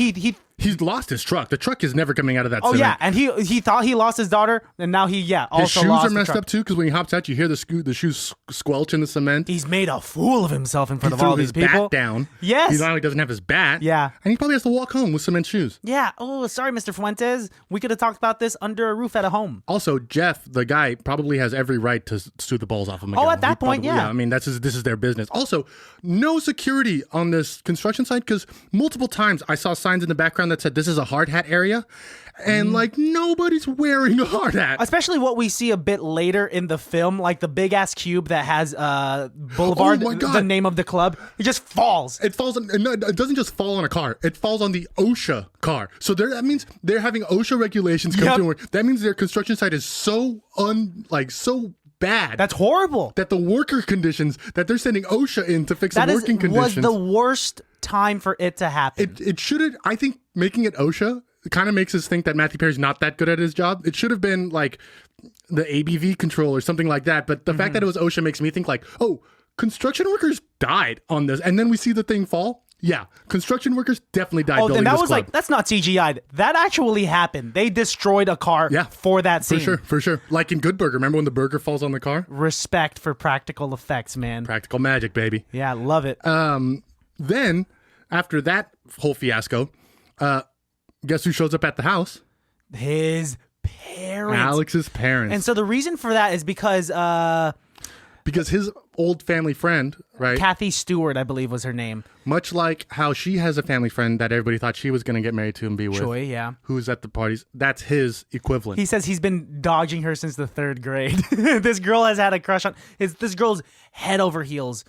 S1: He's lost his truck. The truck is never coming out of that cement.
S2: yeah, and he thought he lost his daughter, and now he also
S1: His shoes
S2: lost
S1: are
S2: the
S1: messed
S2: truck.
S1: up too because when he hops out, you hear the shoes squelch in the cement.
S2: He's made a fool of himself in front
S1: He
S2: of all
S1: threw
S2: these
S1: his
S2: people.
S1: bat down.
S2: Yes.
S1: He not only doesn't have his bat.
S2: Yeah.
S1: And he probably has to walk home with cement shoes.
S2: Yeah. Oh, sorry, Mr. Fuentes. We could have talked about this under a roof at a home.
S1: Also, Jeff, the guy, probably has every right to sue the balls off of Miguel.
S2: At that point, yeah.
S1: I mean, this is their business. Also, no security on this construction site because multiple times I saw signs in the background that said this is a hard hat area. And nobody's wearing a hard hat.
S2: Especially what we see a bit later in the film, like the big ass cube that has Boulevard,
S1: Oh my God.
S2: the name of the club. It just falls.
S1: It falls on, no, it doesn't just fall on a car. It falls on the OSHA car. So that means they're having OSHA regulations come
S2: Yep.
S1: to work. That means their construction site is so bad.
S2: That's horrible.
S1: That the worker conditions that they're sending OSHA in to fix
S2: That
S1: the working
S2: was
S1: conditions.
S2: the worst time for it to happen.
S1: It shouldn't. I think making it OSHA kind of makes us think that Matthew Perry's not that good at his job. It should have been like the ABV control or something like that. But the fact that it was OSHA makes me think construction workers died on this. And then we see the thing fall. Yeah, construction workers definitely died building
S2: and that
S1: this
S2: was
S1: club.
S2: that's not CGI'd. That actually happened. They destroyed a car for that scene.
S1: For sure. Like in Good Burger. Remember when the burger falls on the car?
S2: Respect for practical effects, man.
S1: Practical magic, baby.
S2: Yeah, love it.
S1: Then, after that whole fiasco, guess who shows up at the house?
S2: His parents.
S1: Alex's parents.
S2: And so the reason for that is because
S1: his old family friend, right?
S2: Kathy Stewart, I believe was her name.
S1: Much like how she has a family friend that everybody thought she was going to get married to and be with.
S2: Choi, yeah.
S1: Who's at the parties. That's his equivalent.
S2: He says he's been dodging her since the 3rd grade. This girl has had a crush on this girl's head over heels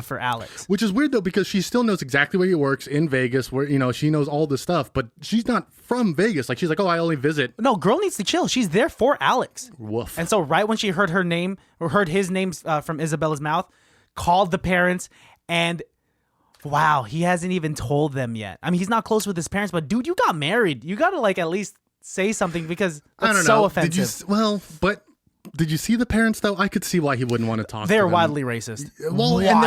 S2: for Alex.
S1: Which is weird though because she still knows exactly where he works in Vegas, where she knows all this stuff, but she's not from Vegas. Like she's like, oh, I only visit.
S2: No, girl needs to chill. She's there for Alex.
S1: Woof.
S2: And so right when she heard her name or heard his name from Isabella's mouth, called the parents, and wow, he hasn't even told them yet. I mean, he's not close with his parents, but dude, you got married. You got to at least say something because that's
S1: I don't
S2: so
S1: know.
S2: offensive.
S1: Did you see the parents though? I could see why he wouldn't want to talk.
S2: They're
S1: to them.
S2: wildly racist.
S1: Well, and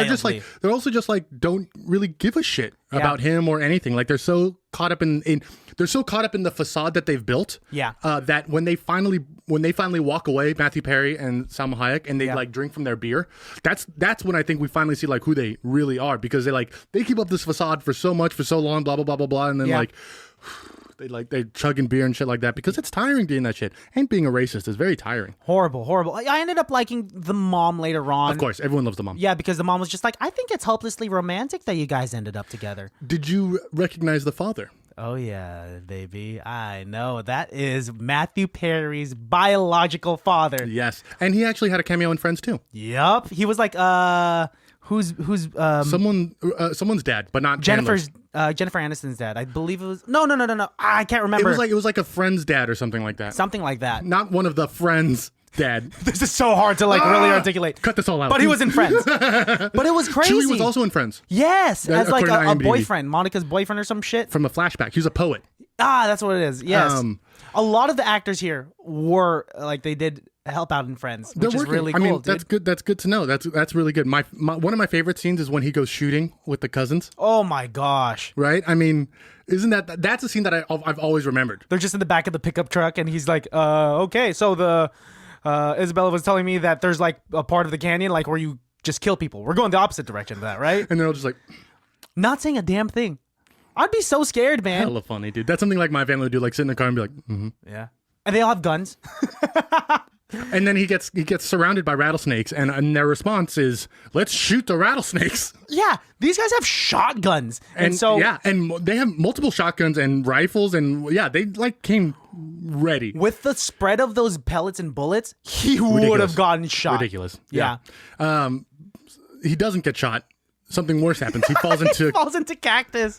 S1: they're also just don't really give a shit about him or anything. Like they're so caught up in the facade that they've built.
S2: Yeah.
S1: That when they finally walk away, Matthew Perry and Salma Hayek, and they drink from their beer, that's when I think we finally see who they really are, because they keep up this facade for so long, blah blah blah blah blah, and then they're chugging beer and shit like that because it's tiring doing that shit. And being a racist is very tiring.
S2: Horrible. I ended up liking the mom later on.
S1: Of course, everyone loves the mom.
S2: Yeah, because the mom was just like, I think it's hopelessly romantic that you guys ended up together.
S1: Did you recognize the father?
S2: Oh, yeah, baby. I know. That is Matthew Perry's biological father.
S1: Yes. And he actually had a cameo in Friends too.
S2: Yup. He was like, who's
S1: someone's dad, but not
S2: Jennifer Aniston's dad. I believe it was. No. I can't remember.
S1: It was like a friend's dad or something like that.
S2: Something like that.
S1: Not one of the friends' dad.
S2: This is so hard to really articulate.
S1: Cut this all out.
S2: But he was in Friends. But it was crazy.
S1: Chewie was also in Friends.
S2: Yes, as like
S1: according to
S2: a
S1: IMDb.
S2: boyfriend, Monica's boyfriend or some shit.
S1: From a flashback. He was a poet.
S2: That's what it is. Yes. A lot of the actors here were they did help out in Friends, which is really cool.
S1: I mean,
S2: dude.
S1: that's good. That's good to know. That's really good. My one of my favorite scenes is when he goes shooting with the cousins.
S2: Oh my gosh.
S1: Right? I mean, isn't that's a scene that I've always remembered.
S2: They're just in the back of the pickup truck, and he's like, okay, so the Isabella was telling me that there's a part of the canyon where you just kill people. We're going the opposite direction of that, right?
S1: And they're all just
S2: not saying a damn thing. I'd be so scared, man.
S1: Hella funny, dude. That's something my family would do, sit in the car and be like, mm-hmm.
S2: Yeah. And they all have guns.
S1: And then he gets surrounded by rattlesnakes, and their response is, "Let's shoot the rattlesnakes."
S2: Yeah, these guys have shotguns, and
S1: and they have multiple shotguns and rifles, and they like came ready.
S2: with the spread of those pellets and bullets, he would have gotten shot.
S1: Ridiculous.
S2: Yeah.
S1: He doesn't get shot. Something worse happens. He falls into
S2: Falls into cacti.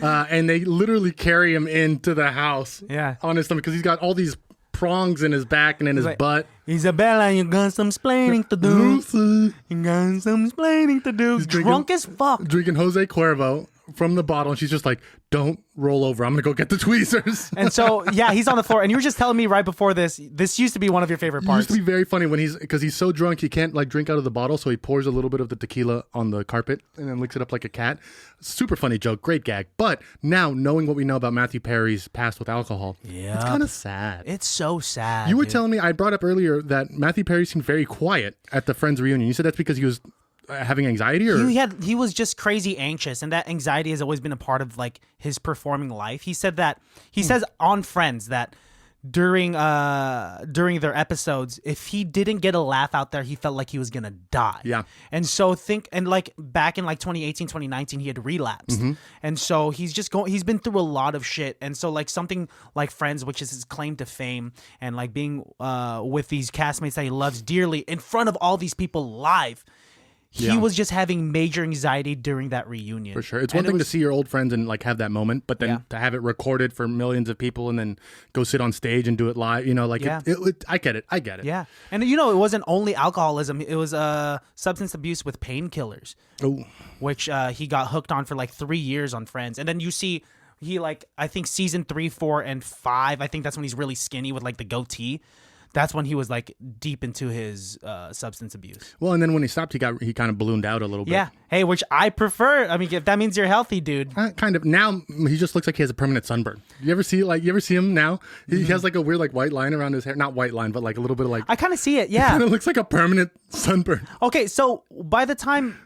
S1: And they literally carry him into the house.
S2: Yeah.
S1: On his stomach because he's got all these prongs in his back and in his butt.
S2: Isabella, you got some splaining to do. You got some splaining to do. Drunk as fuck.
S1: Drinking Jose Cuervo from the bottle, and she's just like, "Don't roll over. I'm gonna go get the tweezers."
S2: And so, he's on the floor. And you were just telling me right before this used to be one of your favorite
S1: It
S2: parts.
S1: used to be very funny when because he's so drunk he can't like drink out of the bottle, so he pours a little bit of the tequila on the carpet and then licks it up like a cat. Super funny joke, great gag. But now knowing what we know about Matthew Perry's past with alcohol, it's kind of sad.
S2: It's so sad.
S1: You were telling me, I brought up earlier that Matthew Perry seemed very quiet at the Friends reunion. You said that's because he was having anxiety, or
S2: he was just crazy anxious, and that anxiety has always been a part of like his performing life. He said that says on Friends that during their episodes, if he didn't get a laugh out there, he felt like he was gonna die.
S1: Yeah.
S2: And so like back in like 2018, 2019, he had relapsed. And so he's been through a lot of shit. And so like something like Friends, which is his claim to fame, and like being with these castmates that he loves dearly in front of all these people live, he was just having major anxiety during that reunion.
S1: For sure. It's one thing to see your old friends and like have that moment, but then to have it recorded for millions of people and then go sit on stage and do it live, I get it.
S2: Yeah. And it wasn't only alcoholism. It was substance abuse with painkillers, which he got hooked on for like 3 years on Friends. And then you see he like, I think season 3, 4, and 5, I think that's when he's really skinny with like the goatee. That's when he was like deep into his substance abuse.
S1: Well, and then when he stopped, he kind of ballooned out a little bit.
S2: Yeah. Hey, which I prefer. I mean, if that means you're healthy, dude.
S1: Kind of. Now he just looks like he has a permanent sunburn. You ever see him now? He has like a weird like white line around his hair. Not white line, but like a little bit of like.
S2: I kind of see it. Yeah.
S1: Kind of looks like a permanent sunburn.
S2: Okay, so by the time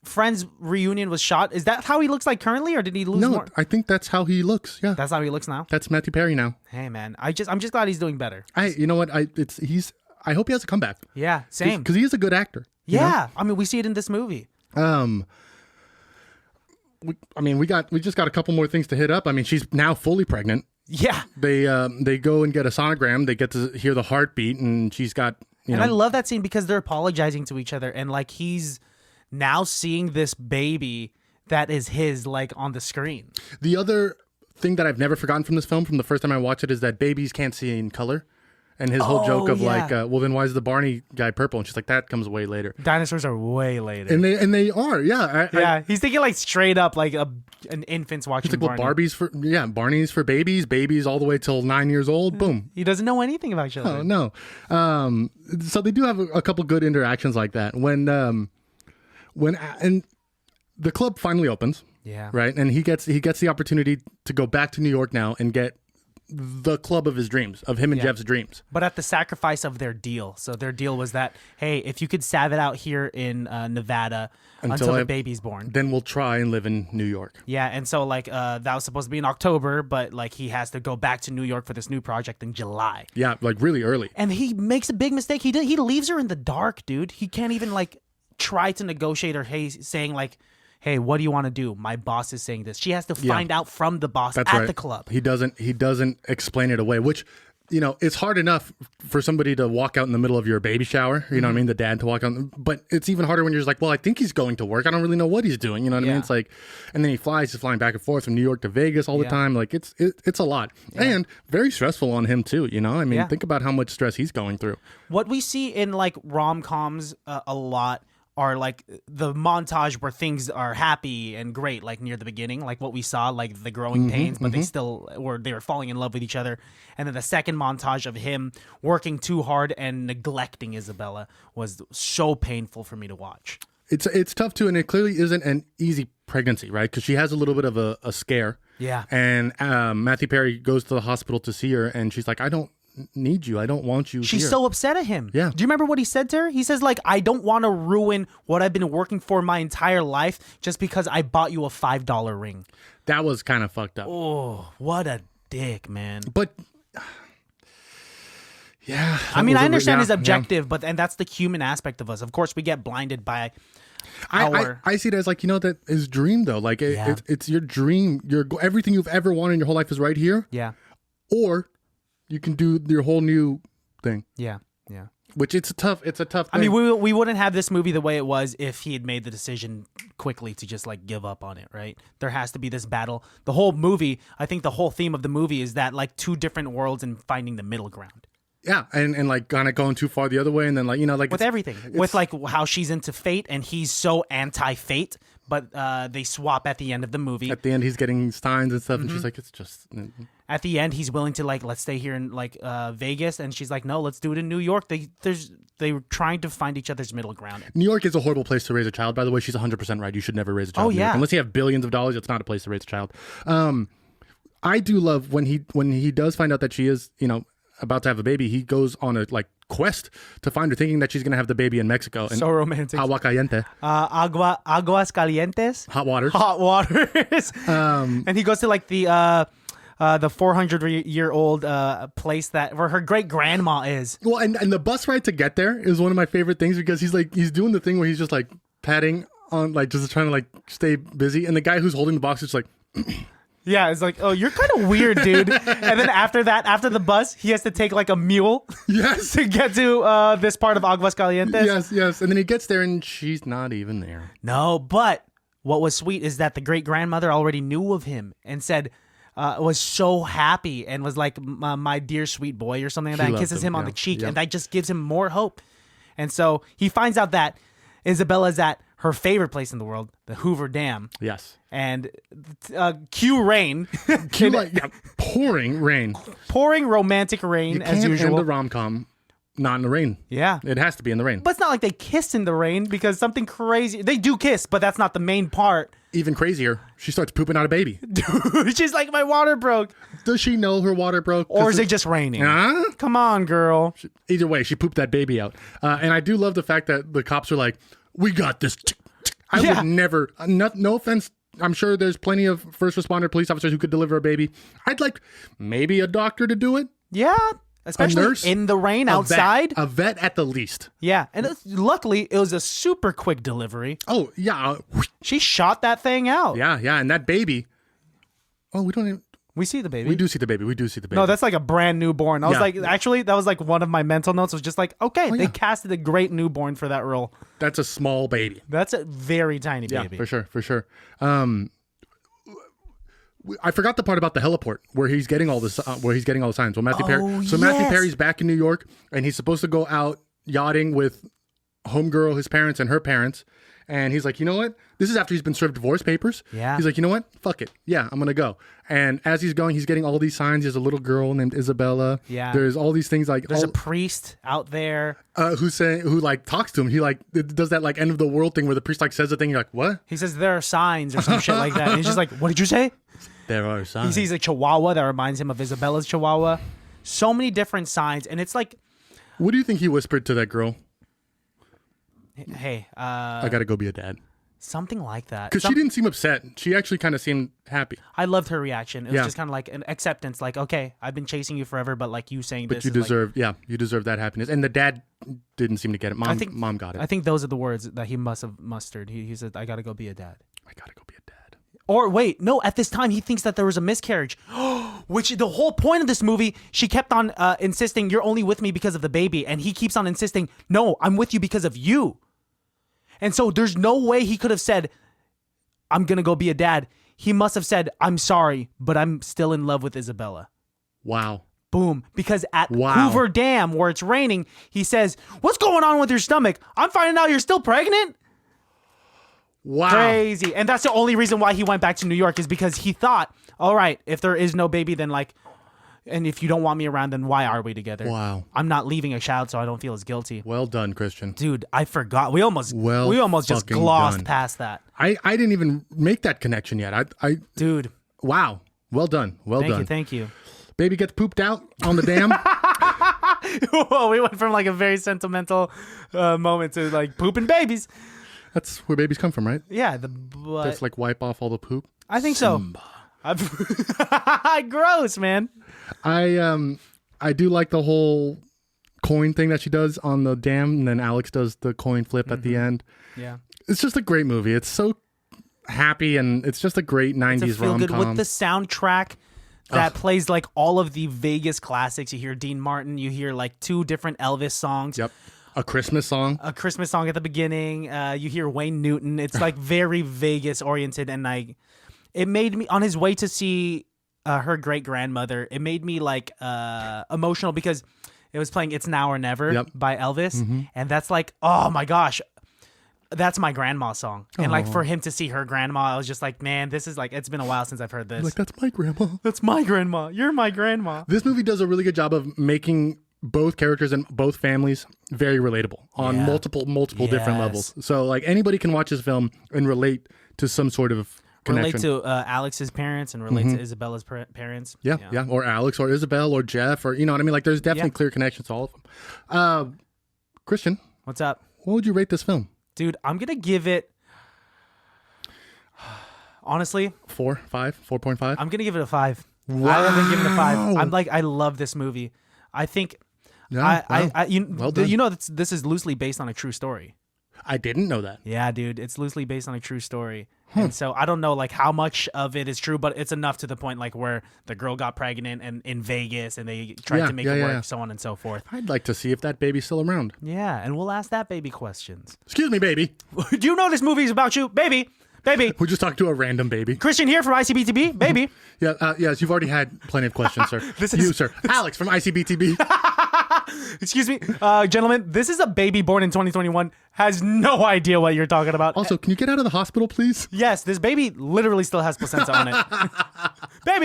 S2: Friends reunion was shot, is that how he looks like currently, or did he lose more?
S1: No, I think that's how he looks. Yeah,
S2: that's how he looks now.
S1: That's Matthew Perry now.
S2: Hey man, I'm just glad he's doing better.
S1: You know what? I hope he has a comeback.
S2: Yeah, same.
S1: Because he is a good actor.
S2: Yeah, I mean we see it in this movie.
S1: We just got a couple more things to hit up. I mean, she's now fully pregnant.
S2: Yeah.
S1: They go and get a sonogram. They get to hear the heartbeat, and she's got
S2: I love that scene because they're apologizing to each other, and like he's now seeing this baby that is his like on the screen. The
S1: other thing that I've never forgotten from this film, from the first time I watched it, is that babies can't see in color. And his whole joke of like, well, then why is the Barney guy purple? And she's like, that comes way later.
S2: Dinosaurs are way later.
S1: And they are, yeah.
S2: He's thinking like straight up like an infant's watching
S1: He's like, well,
S2: Barney.
S1: Barney's for babies all the way till 9 years old. Boom.
S2: He doesn't know anything about children.
S1: Oh, no. So they do have a couple good interactions like that. When the club finally opens.
S2: Yeah.
S1: Right. And he gets the opportunity to go back to New York now and get the club of his dreams, of him and Jeff's dreams.
S2: But at the sacrifice of their deal. So their deal was that, hey, if you could salve it out here in Nevada until the baby's born,
S1: then we'll try and live in New York.
S2: Yeah. And so like that was supposed to be in October, but like he has to go back to New York for this new project in July.
S1: Yeah, like really early.
S2: And he makes a big mistake. He leaves her in the dark, dude. He can't even like try to negotiate her, saying like, hey, what do you want to do? My boss is saying this. She has to find out from the boss at the club.
S1: He doesn't explain it away, which, it's hard enough for somebody to walk out in the middle of your baby shower, you know what I mean? The dad to walk out, but it's even harder when you're just like, well, I think he's going to work. I don't really know what he's doing. You know what I mean? It's like, and then he's flying back and forth from New York to Vegas all the time. Like it's a lot and very stressful on him too. I mean, think about how much stress he's going through.
S2: What we see in like rom-coms a lot are like the montage where things are happy and great, like near the beginning, like what we saw, like the growing pains, but they were falling in love with each other. And then the second montage of him working too hard and neglecting Isabella was so painful for me to watch.
S1: It's tough too, and it clearly isn't an easy pregnancy, right? Because she has a little bit of a scare.
S2: Yeah.
S1: And Matthew Perry goes to the hospital to see her, and she's like, I don't need you. I don't want you.
S2: She's
S1: here.
S2: So upset at him.
S1: Yeah.
S2: Do you remember what he said to her? He says like, I don't want to ruin what I've been working for my entire life just because I bought you a $5 ring.
S1: That was kind of fucked up.
S2: Oh, what a dick, man.
S1: But Yeah.
S2: I mean, I understand his
S1: yeah.
S2: objective, and that's the human aspect of us. Of course, we get blinded by our.
S1: I see it as like, that his dream though. Like
S2: Yeah.
S1: it's your dream. Everything you've ever wanted in your whole life is right here.
S2: Yeah.
S1: Or you can do your whole new thing.
S2: Yeah. Yeah.
S1: Which it's a tough thing.
S2: I mean, we wouldn't have this movie the way it was if he had made the decision quickly to just like give up on it, right? There has to be this battle. The whole movie, I think the whole theme of the movie is that like two different worlds and finding the middle ground.
S1: Yeah, and like kind of going too far the other way, and then like like
S2: With everything, with like how she's into fate and he's so anti-fate, but they swap at the end of the movie.
S1: At the end, he's getting signs and stuff, and she's like, it's just.
S2: At the end, he's willing to like, let's stay here in like Vegas, and she's like, no, let's do it in New York. They were trying to find each other's middle ground.
S1: New York is a horrible place to raise a child. By the way, she's 100% right. You should never raise a child.
S2: Oh,
S1: in New York.
S2: yeah.
S1: Unless you have billions of dollars, it's not a place to raise a child. I do love when he does find out that she is about to have a baby. He goes on a like quest to find her, thinking that she's gonna have the baby in Mexico. And
S2: So romantic.
S1: agua caliente,
S2: Aguas calientes.
S1: hot waters.
S2: Hot waters. And he goes to like the 400-year-old place where her great grandma is.
S1: Well, and the bus ride to get there is one of my favorite things because he's doing the thing where he's just like patting on, like just trying to like stay busy, and the guy who's holding the box is like.
S2: Yeah, it's like, oh, you're kind of weird, dude. And then after the bus, he has to take like a mule
S1: Yes.
S2: to get to this part of Aguas Calientes.
S1: Yes. And then he gets there and she's not even there.
S2: No, but what was sweet is that the great grandmother already knew of him and said, was so happy and was like, my dear sweet boy or something like that, and
S1: loves
S2: kisses
S1: him,
S2: him on
S1: yeah.
S2: the cheek.
S1: Yep.
S2: And that just gives him more hope. And so he finds out that Isabella's at her favorite place in the world, the Hoover Dam.
S1: Yes.
S2: And cue rain.
S1: Pouring rain.
S2: Pouring romantic rain as
S1: Can't
S2: usual.
S1: end the rom-com not in the rain.
S2: Yeah.
S1: It has to be in the rain.
S2: But it's not like they kiss in the rain because something crazy. They do kiss, but that's not the main part.
S1: Even crazier, she starts pooping out a baby.
S2: Dude, she's like, my water broke.
S1: Does she know her water broke?
S2: Or is it just raining?
S1: Huh?
S2: Come on, girl.
S1: Either way, she pooped that baby out. And I do love the fact that the cops are like, we got this. I
S2: Yeah.
S1: would never, no offense, I'm sure there's plenty of first responder police officers who could deliver a baby. I'd like maybe a doctor to do it.
S2: Yeah. Especially
S1: nurse?
S2: in the rain
S1: A
S2: outside.
S1: vet, a vet at the least.
S2: Yeah. And luckily, it was a super quick delivery.
S1: Oh, yeah.
S2: She shot that thing out.
S1: Yeah. And that baby. Oh, we don't even.
S2: We see the baby.
S1: We do see the baby.
S2: No, that's like a brand newborn. I was
S1: Yeah.
S2: like, actually, that was like one of my mental notes. Was just like, okay, they
S1: yeah.
S2: casted a great newborn for that role.
S1: That's a small baby.
S2: That's a very tiny baby.
S1: For sure. I forgot the part about the heliport where he's getting all this, where he's getting all the signs. Well, Matthew Perry. So Matthew
S2: yes.
S1: Perry's back in New York, and he's supposed to go out yachting with homegirl, his parents, and her parents. And he's like, you know what? This is after he's been served divorce papers.
S2: Yeah.
S1: He's like, you know what? Fuck it. Yeah, I'm gonna go. And as he's going, he's getting all these signs. There's a little girl named Isabella.
S2: Yeah.
S1: There's all these things like
S2: There's a priest out there.
S1: who like talks to him. He like does that like end of the world thing where the priest like says a thing. You're like, what?
S2: He says there are signs or some shit like that. And he's just like, what did you say?
S1: There are
S2: He
S1: signs.
S2: sees a chihuahua that reminds him of Isabella's chihuahua. So many different signs. And it's like,
S1: What do you think he whispered to that girl?
S2: hey,
S1: I gotta go be a dad.
S2: something like that.
S1: Because she didn't seem upset. She actually kind of seemed happy.
S2: I loved her reaction. It was
S1: Yeah.
S2: just kind of like an acceptance. Like, okay, I've been chasing you forever, but like you saying
S1: But
S2: this
S1: you
S2: is like,
S1: deserve, you deserve that happiness. And the dad didn't seem to get it. Mom got it.
S2: I think those are the words that he must have mustered. He said, I got to go be a dad.
S1: I gotta go be a dad.
S2: Or wait, no, at this time he thinks that there was a miscarriage. Which the whole point of this movie, she kept on insisting, you're only with me because of the baby. And he keeps on insisting, no, I'm with you because of you. And so there's no way he could have said, I'm going to go be a dad. He must have said, I'm sorry, but I'm still in love with Isabella.
S1: Wow.
S2: Boom. Because at
S1: Wow.
S2: Hoover Dam, where it's raining, he says, what's going on with your stomach? I'm finding out you're still pregnant?
S1: Wow.
S2: Crazy. And that's the only reason why he went back to New York is because he thought, all right, if there is no baby, then like, and if you don't want me around, then why are we together?
S1: Wow.
S2: I'm not leaving a child, so I don't feel as guilty.
S1: Well done, Christian.
S2: Dude, I forgot. We almost just
S1: fucking
S2: glossed
S1: done.
S2: past that.
S1: I didn't even make that connection yet.
S2: Dude,
S1: Wow. Well done. Well done.
S2: thank you.
S1: Baby gets pooped out on the dam.
S2: Whoa, we went from like a very sentimental moment to like pooping babies.
S1: That's where babies come from, right?
S2: Yeah,
S1: Just like wipe off all the poop.
S2: I think so. Gross, man.
S1: I do like the whole coin thing that she does on the dam, and then Alex does the coin flip at the end.
S2: Yeah.
S1: It's just a great movie. It's so happy, and it's just a great 90s
S2: It's a feel good
S1: rom-com.
S2: with the soundtrack that plays like all of the Vegas classics. You hear Dean Martin, you hear like 2 different Elvis songs.
S1: Yep. A Christmas song.
S2: A Christmas song at the beginning. You hear Wayne Newton. It's like very Vegas oriented, and like it made me on his way to see her great grandmother. It made me like emotional because it was playing "It's Now or Never" by Elvis, and that's like, oh my gosh, that's my grandma's song. And like for him to see her grandma, I was just like, man, this is like, it's been a while since I've heard this.
S1: Like, that's my grandma.
S2: That's my grandma. You're my grandma.
S1: This movie does a really good job of making both characters and both families very relatable on multiple different levels. So like anybody can watch this film and relate to some sort of connection.
S2: Relate to Alex's parents and relate to Isabella's parents.
S1: Yeah, or Alex or Isabel or Jeff, or you know what I mean? Like there's definitely clear connections to all of them. Christian,
S2: What's up?
S1: what would you rate this film?
S2: Dude, I'm going to give it, honestly,
S1: 4, 5, 4.5?
S2: I'm going to give it a 5.
S1: Wow.
S2: I've been giving it a 5. I'm like, I love this movie. I think,
S1: Well done.
S2: you know, this is loosely based on a true story.
S1: I didn't know that.
S2: Yeah, dude, it's loosely based on a true story. And so I don't know like how much of it is true, but it's enough to the point like where the girl got pregnant and in Vegas and they tried to make it work, so on and so forth.
S1: I'd like to see if that baby's still around.
S2: Yeah, and we'll ask that baby questions.
S1: Excuse me, baby.
S2: Do you know this movie is about you? Baby.
S1: We just talked to a random baby.
S2: Christian here from ICBTB. Baby.
S1: Yeah, yes, you've already had plenty of questions, sir. You, sir. Alex from ICBTB.
S2: Excuse me, gentlemen, this is a baby born in 2021, has no idea what you're talking about.
S1: Also, can you get out of the hospital, please?
S2: Yes, this baby literally still has placenta on it.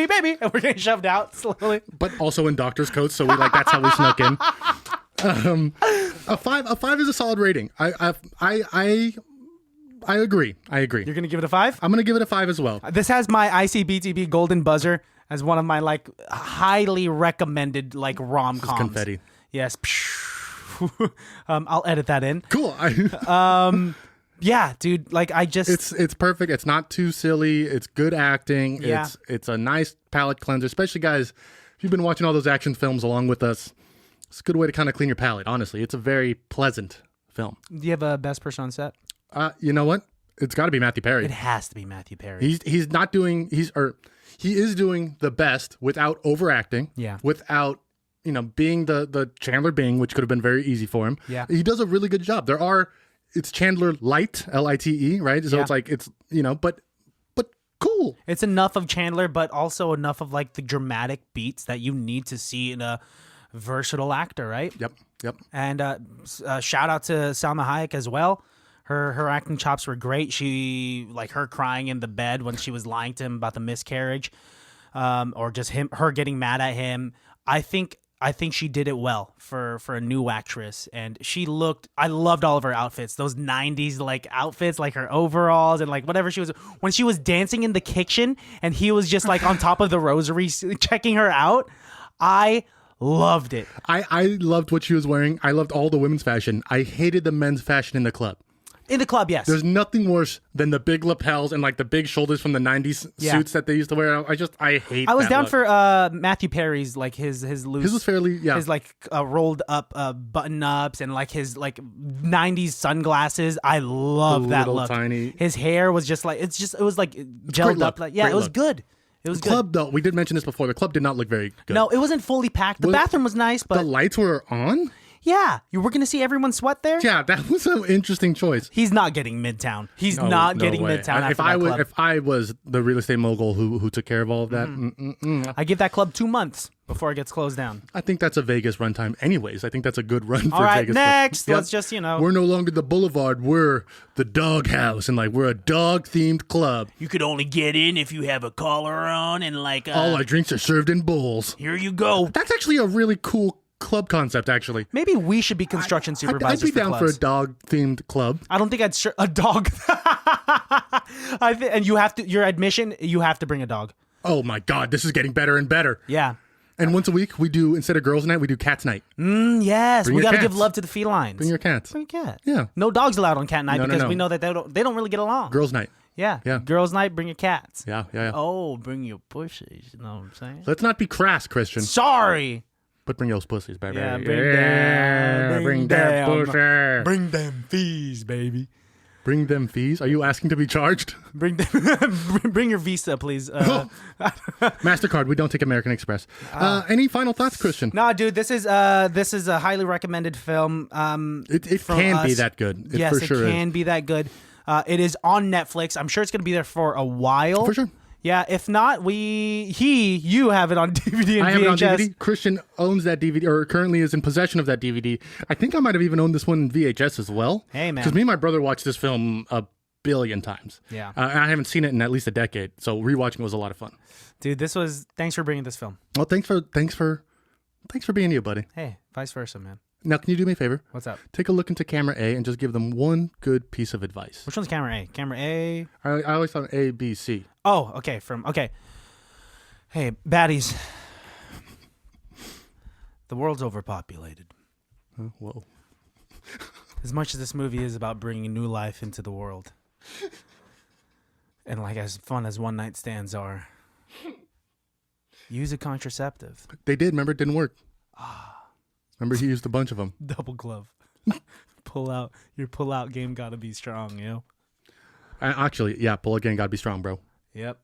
S2: baby, and we're getting shoved out slowly.
S1: But also in doctor's coats, so that's how we snuck in. A 5 is a solid rating. I agree.
S2: You're gonna give it a 5?
S1: I'm gonna give it a 5 as well.
S2: This has my ICBTB golden buzzer as one of my like highly recommended like rom-coms.
S1: Confetti.
S2: Yes. I'll edit that in.
S1: Cool.
S2: Yeah, dude. Like I just
S1: It's perfect. It's not too silly. It's good acting.
S2: Yeah.
S1: It's a nice palate cleanser, especially guys. If you've been watching all those action films along with us, it's a good way to kind of clean your palate. Honestly, it's a very pleasant film.
S2: Do you have a best person on set?
S1: You know what? It's got to be Matthew Perry.
S2: It has to be Matthew Perry.
S1: He is doing the best without overacting.
S2: Yeah.
S1: Without being the Chandler Bing, which could have been very easy for him.
S2: Yeah.
S1: He does a really good job. It's Chandler Light, Lite, right? So it's like but cool.
S2: It's enough of Chandler, but also enough of like the dramatic beats that you need to see in a versatile actor, right?
S1: Yep.
S2: And shout out to Salma Hayek as well. Her acting chops were great. She like her crying in the bed when she was lying to him about the miscarriage, or just her getting mad at him. I think she did it well for a new actress, and I loved all of her outfits. Those 90s like outfits, like her overalls and like whatever she was, when she was dancing in the kitchen and he was just like on top of the rosary checking her out. I loved it.
S1: I loved what she was wearing. I loved all the women's fashion. I hated the men's fashion in the club.
S2: In the club, yes.
S1: There's nothing worse than the big lapels and like the big shoulders from the 90s suits that they used to wear. I hate
S2: I was
S1: that
S2: down
S1: look.
S2: for Matthew Perry's, like his loose.
S1: His was fairly,
S2: His like rolled up button ups and like his like 90s sunglasses. I love that
S1: little
S2: look.
S1: tiny.
S2: His hair was just like, it was like gelled up. Like,
S1: Great
S2: it was
S1: look.
S2: good. It was
S1: The club, though, we did mention this before. The club did not look very good.
S2: No, it wasn't fully packed. The bathroom was nice,
S1: The
S2: but
S1: lights were on?
S2: yeah, you were going to see everyone sweat there?
S1: Yeah, that was an interesting choice.
S2: He's not getting Midtown. He's
S1: No,
S2: not
S1: no
S2: getting
S1: way.
S2: Midtown
S1: If
S2: after that club.
S1: if I was the real estate mogul who took care of all of that,
S2: I give that club 2 months before it gets closed down.
S1: I think that's a Vegas runtime anyways. I think that's a good run for
S2: All right,
S1: Vegas.
S2: next.
S1: Yep.
S2: Let's just,
S1: We're no longer the Boulevard. We're the Doghouse, and like we're a dog-themed club.
S2: You could only get in if you have a collar on and like
S1: All our drinks are served in bowls.
S2: here you go.
S1: That's actually a really cool club concept, actually.
S2: Maybe we should be construction supervisors.
S1: I'd be down for a
S2: clubs.
S1: dog-themed club.
S2: I don't think I'd a dog. And you have to your admission. You have to bring a dog.
S1: Oh my God, this is getting better and better.
S2: Yeah.
S1: And once a week, we do, instead of girls' night, we do cats' night.
S2: Yes,
S1: Bring
S2: we
S1: your
S2: got to give
S1: cats.
S2: love to the felines.
S1: Bring your cats.
S2: Bring your cat.
S1: Yeah.
S2: No dogs allowed on cat night
S1: No, no,
S2: because
S1: no.
S2: we know that they don't really get along.
S1: Girls' night.
S2: Yeah.
S1: Yeah.
S2: Girls' night. Bring your cats.
S1: Yeah.
S2: Oh, bring your pussies. You know what I'm saying?
S1: Let's not be crass, Christian.
S2: Sorry.
S1: But bring those pussies, baby.
S2: Yeah,
S1: bring that pussy.
S2: Bring them fees, baby.
S1: Bring them fees? Are you asking to be charged?
S2: Bring them. Bring your Visa, please.
S1: MasterCard. We don't take American Express. Any final thoughts, Christian?
S2: Nah, dude, this is a highly recommended film.
S1: It
S2: from
S1: can be
S2: us.
S1: that good. It
S2: Yes,
S1: for sure
S2: it can be that good. It is on Netflix. I'm sure it's going to be there for a while.
S1: For sure.
S2: Yeah, if not, you have it on DVD and
S1: I have it on
S2: VHS.
S1: DVD. Christian owns that DVD, or currently is in possession of that DVD. I think I might have even owned this one in VHS as well.
S2: Hey, man.
S1: Because me and my brother watched this film a billion times.
S2: Yeah.
S1: And I haven't seen it in at least a decade, so rewatching was a lot of fun.
S2: Dude, thanks for bringing this film.
S1: Well, thanks for being you, buddy.
S2: Hey, vice versa, man.
S1: Now, can you do me a favor?
S2: What's up?
S1: Take a look into camera A and just give them one good piece of advice.
S2: Which one's camera A? Camera A.
S1: I always thought A, B, C.
S2: Oh, okay. Okay. Hey, baddies. The world's overpopulated.
S1: Whoa.
S2: As much as this movie is about bringing new life into the world, and like as fun as one night stands are, use a contraceptive.
S1: They did. Remember, it didn't work. Remember, he used a bunch of them.
S2: Double glove. Your pull out game gotta be strong, you know?
S1: Actually, yeah, pull again, gotta be strong, bro.
S2: Yep.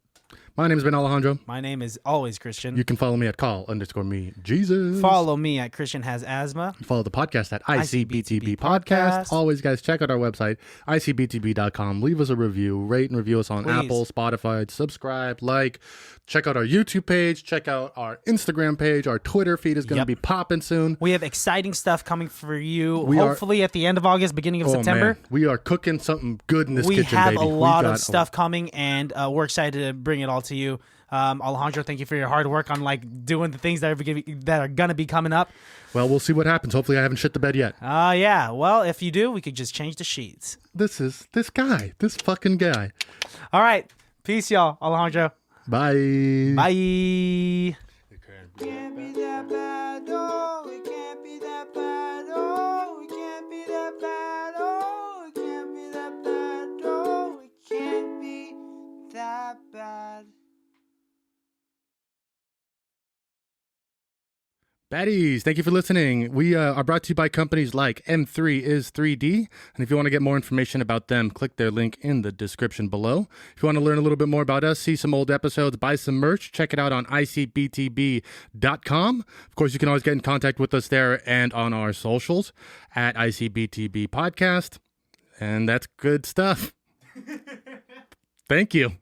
S1: My name's been Alejandro.
S2: My name is always Christian.
S1: You can follow me at call_me Jesus.
S2: Follow me at Christian Has Asthma.
S1: Follow the podcast at ICBTB Podcast. Always, guys, check out our website, ICBTB.com. Leave us a review. Rate and review us on
S2: Please.
S1: Apple, Spotify. Subscribe, like. Check out our YouTube page. Check out our Instagram page. Our Twitter feed is going to be popping soon.
S2: We have exciting stuff coming for you.
S1: We
S2: hopefully at the end of August, beginning of September.
S1: Man. We are cooking something good in this
S2: We
S1: kitchen,
S2: have
S1: baby.
S2: a lot of stuff coming, and we're excited to bring it all to you. Alejandro, thank you for your hard work on doing the things that are gonna be coming up.
S1: Well, we'll see what happens. Hopefully, I haven't shit the bed yet.
S2: Yeah. Well, if you do, we could just change the sheets.
S1: This fucking guy.
S2: All right. Peace, y'all. Alejandro.
S1: Bye.
S2: Bye.
S3: Can't be that bad, oh, it can't be that bad, oh, it can't be that bad, oh, it can't be that bad, oh, it can't be that bad.
S1: Baddies, thank you for listening. We are brought to you by companies like M3 is 3D. And if you want to get more information about them, click their link in the description below. If you want to learn a little bit more about us, see some old episodes, buy some merch, check it out on ICBTB.com. Of course, you can always get in contact with us there and on our socials at ICBTB Podcast. And that's good stuff. Thank you.